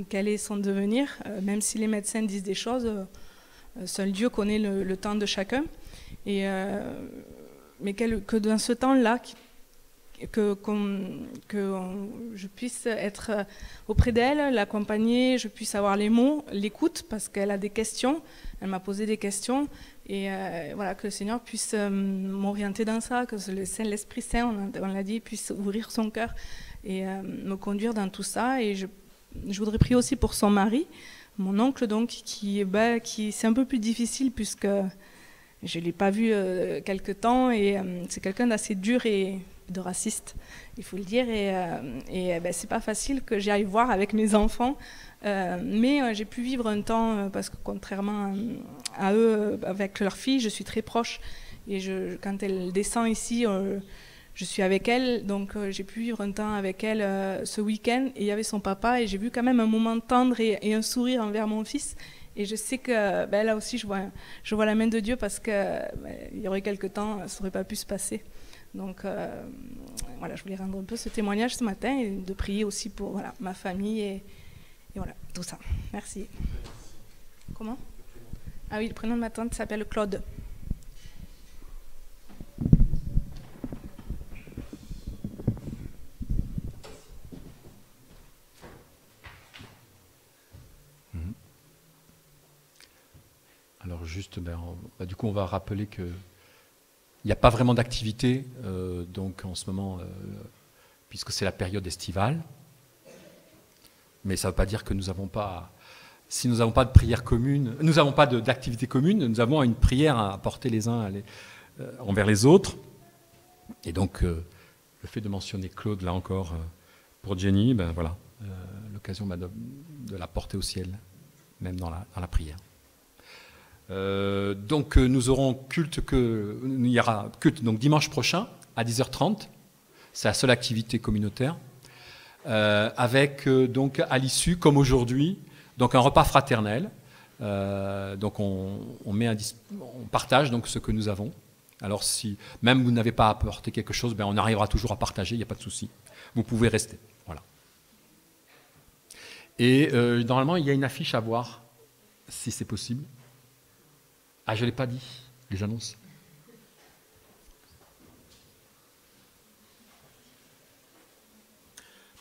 quel est son devenir, même si les médecins disent des choses, seul Dieu connaît le temps de chacun. Mais que dans ce temps-là, que je puisse être auprès d'elle, l'accompagner, je puisse avoir les mots, l'écoute, parce qu'elle a des questions, elle m'a posé des questions, et voilà, que le Seigneur puisse m'orienter dans ça, que l'Esprit Saint, on l'a dit, puisse ouvrir son cœur et me conduire dans tout ça. Et je voudrais prier aussi pour son mari, mon oncle, donc, qui c'est un peu plus difficile, puisque je ne l'ai pas vu quelque temps, et c'est quelqu'un d'assez dur et de raciste, il faut le dire, et c'est pas facile que j'y aille voir avec mes enfants, mais j'ai pu vivre un temps, parce que contrairement à eux, avec leur fille, je suis très proche, et quand elle descend ici, je suis avec elle, donc j'ai pu vivre un temps avec elle ce week-end, et il y avait son papa, et j'ai vu quand même un moment tendre et un sourire envers mon fils. Et je sais que là aussi, je vois la main de Dieu, parce qu'il y aurait quelque temps, ça n'aurait pas pu se passer. Donc voilà, je voulais rendre un peu ce témoignage ce matin et de prier aussi pour ma famille et voilà, tout ça. Merci. Comment? Ah oui, le prénom de ma tante s'appelle Claude. Alors juste, du coup, on va rappeler qu'il n'y a pas vraiment d'activité, donc en ce moment, puisque c'est la période estivale. Mais ça ne veut pas dire que nous n'avons pas, si nous n'avons pas de prière commune, nous n'avons pas d'activité commune, nous avons une prière à apporter les uns envers les autres. Et donc, le fait de mentionner Claude, là encore, pour Jenny, voilà, l'occasion de la porter au ciel, même dans la prière. Donc, nous aurons il y aura culte donc, dimanche prochain, à 10h30. C'est la seule activité communautaire. Avec donc à l'issue, comme aujourd'hui, donc un repas fraternel. Donc on partage donc ce que nous avons. Alors si même vous n'avez pas apporté quelque chose, on arrivera toujours à partager, il n'y a pas de souci. Vous pouvez rester. Voilà. Et normalement, il y a une affiche à voir, si c'est possible. Ah, je ne l'ai pas dit, les annonces.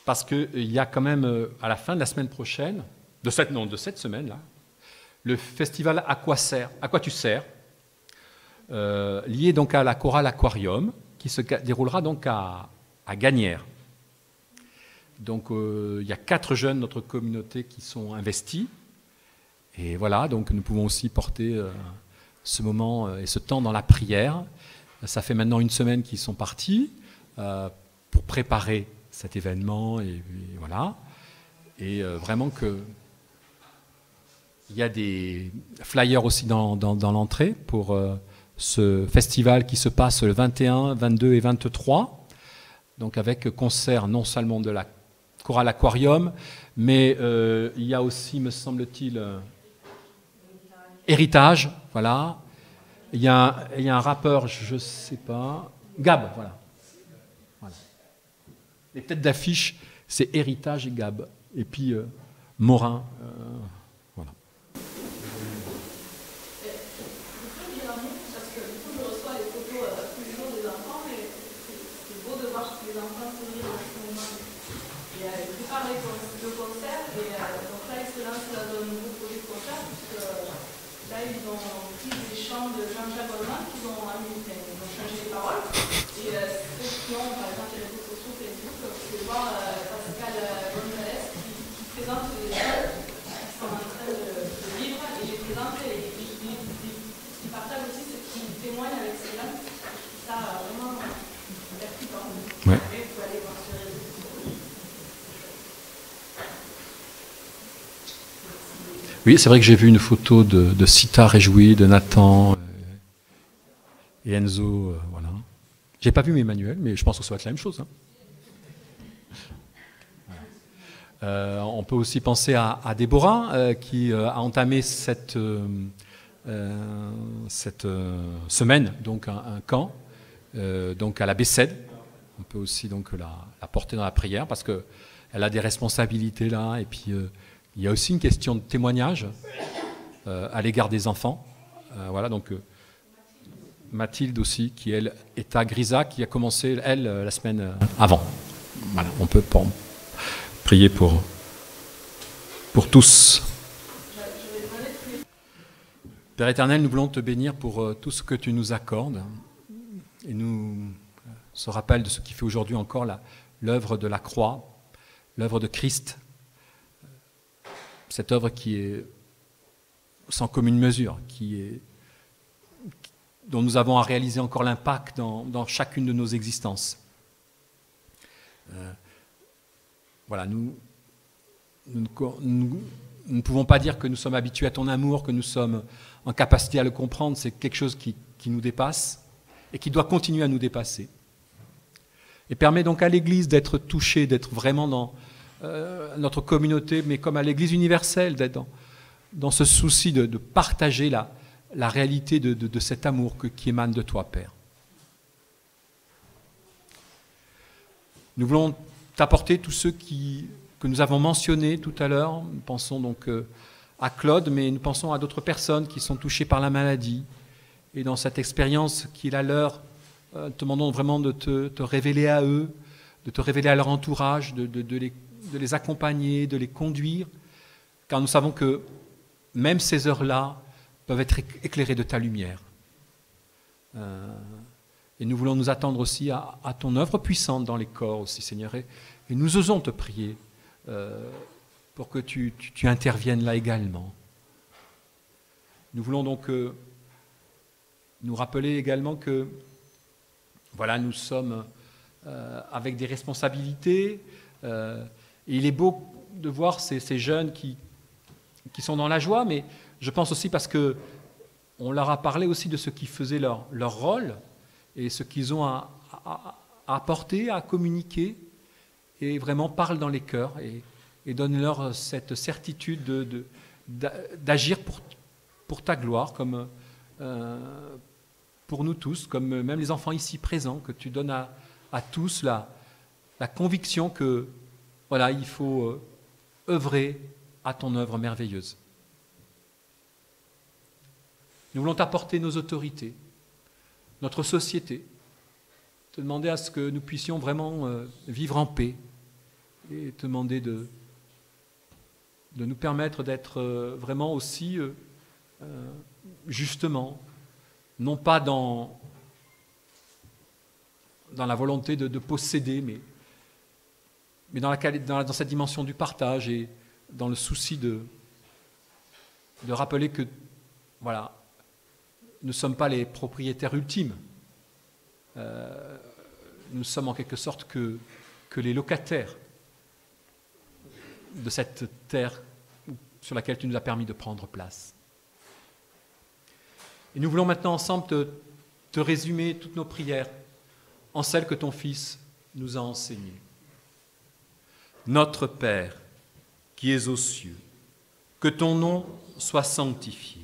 Parce qu'il y a quand même, à la fin de la semaine prochaine, de cette semaine-là, le festival À quoi tu sers, lié donc à la chorale Aquarium, qui se déroulera donc à Gagnières. Donc il y a 4 jeunes de notre communauté qui sont investis. Et voilà, donc nous pouvons aussi porter ce moment et ce temps dans la prière. Ça fait maintenant une semaine qu'ils sont partis pour préparer cet événement, et voilà. Et vraiment que il y a des flyers aussi dans l'entrée pour ce festival qui se passe le 21, 22 et 23, donc avec concert non seulement de la chorale Aquarium, mais il y a aussi, me semble-t-il, Héritage, voilà. Il y a un rappeur, je ne sais pas, Gab, voilà. Les têtes d'affiche, c'est Héritage et Gab. Et puis Morin, voilà. Vous pouvez dire un mot, parce que du coup je reçois les photos tous les jours des enfants, et c'est beau de voir les enfants sourire à ce moment. Et ils préparent le concert, et donc là ils se lancent dans un nouveau projet de concert, puisque là ils ont pris des chants de Jean-Jacques Goldman, qui ont changé les paroles. Et ceux qui ont, par exemple, les réseaux sociaux, Facebook, vous pouvez voir Pascal Gonzalez qui présente les jeux qui sont en train de vivre, et les présente, et il partage aussi ce qui témoigne avec ces gens. Ça, vraiment, percutant. Ouais. Et vous pouvez aller voir sur les réseaux sociaux. Oui, c'est vrai que j'ai vu une photo de Sita réjouie, de Nathan et Enzo, voilà. J'ai pas vu Emmanuel, mais je pense que ça va être la même chose. On peut aussi penser à Déborah, qui a entamé cette semaine, donc un camp, donc à la Bessède. On peut aussi donc la porter dans la prière, parce qu'elle a des responsabilités là, et puis il y a aussi une question de témoignage à l'égard des enfants. Voilà, donc Mathilde aussi, qui elle est à Grisa, qui a commencé, elle, la semaine avant. Voilà, on peut prier pour tous. Père éternel, nous voulons te bénir pour tout ce que tu nous accordes, et nous se rappelle de ce qui fait aujourd'hui encore l'œuvre de la croix, l'œuvre de Christ, cette œuvre qui est sans commune mesure, dont nous avons à réaliser encore l'impact dans chacune de nos existences. Voilà, nous ne pouvons pas dire que nous sommes habitués à ton amour, que nous sommes en capacité à le comprendre. C'est quelque chose qui nous dépasse et qui doit continuer à nous dépasser. Et permet donc à l'Église d'être touchée, d'être vraiment dans notre communauté, mais comme à l'Église universelle, d'être dans ce souci de partager la réalité de cet amour qui émane de toi, Père. Nous voulons t'apporter tous ceux que nous avons mentionnés tout à l'heure. Nous pensons donc à Claude, mais nous pensons à d'autres personnes qui sont touchées par la maladie. Et dans cette expérience qui est la leur, te demandons vraiment de te révéler à eux, de te révéler à leur entourage, de les accompagner, de les conduire, car nous savons que même ces heures-là, peuvent être éclairés de ta lumière. Et nous voulons nous attendre aussi à ton œuvre puissante dans les corps aussi, Seigneur. Et nous osons te prier pour que tu interviennes là également. Nous voulons donc nous rappeler également que voilà, nous sommes avec des responsabilités. Et il est beau de voir ces jeunes qui sont dans la joie, mais je pense aussi parce qu'on leur a parlé aussi de ce qui faisait leur rôle et ce qu'ils ont à apporter, à communiquer, et vraiment parle dans les cœurs et donne-leur cette certitude d'agir pour ta gloire, comme pour nous tous, comme même les enfants ici présents, que tu donnes à tous la conviction que voilà, il faut œuvrer à ton œuvre merveilleuse. Nous voulons t'apporter nos autorités, notre société, te demander à ce que nous puissions vraiment vivre en paix et te demander de nous permettre d'être vraiment aussi justement, non pas dans la volonté de posséder, mais dans cette dimension du partage et dans le souci de rappeler que voilà, nous ne sommes pas les propriétaires ultimes. Nous sommes en quelque sorte que les locataires de cette terre sur laquelle tu nous as permis de prendre place. Et nous voulons maintenant ensemble te résumer toutes nos prières en celles que ton Fils nous a enseignées. Notre Père, qui es aux cieux, que ton nom soit sanctifié,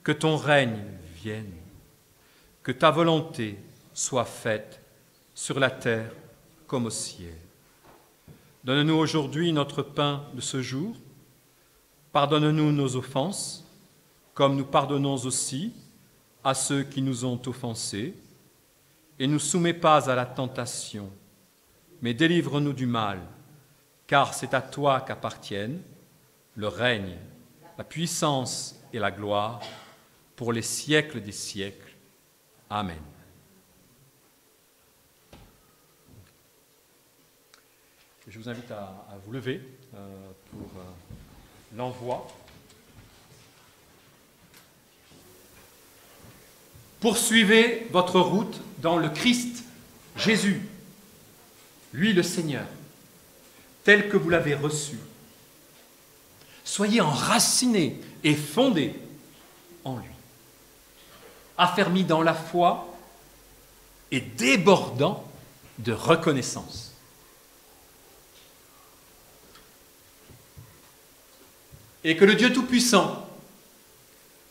que ton règne vienne, que ta volonté soit faite sur la terre comme au ciel. Donne-nous aujourd'hui notre pain de ce jour. Pardonne-nous nos offenses, comme nous pardonnons aussi à ceux qui nous ont offensés. Et ne nous soumets pas à la tentation, mais délivre-nous du mal, car c'est à toi qu'appartiennent le règne, la puissance et la gloire pour les siècles des siècles. Amen. Je vous invite à vous lever pour l'envoi. Poursuivez votre route dans le Christ Jésus, lui le Seigneur, tel que vous l'avez reçu. Soyez enracinés et fondés en lui, affermis dans la foi et débordant de reconnaissance. Et que le Dieu Tout-Puissant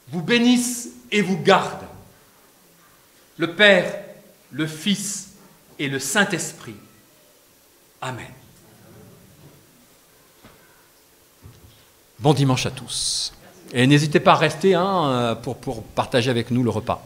vous bénisse et vous garde, le Père, le Fils et le Saint-Esprit. Amen. Bon dimanche à tous. Et n'hésitez pas à rester pour partager avec nous le repas.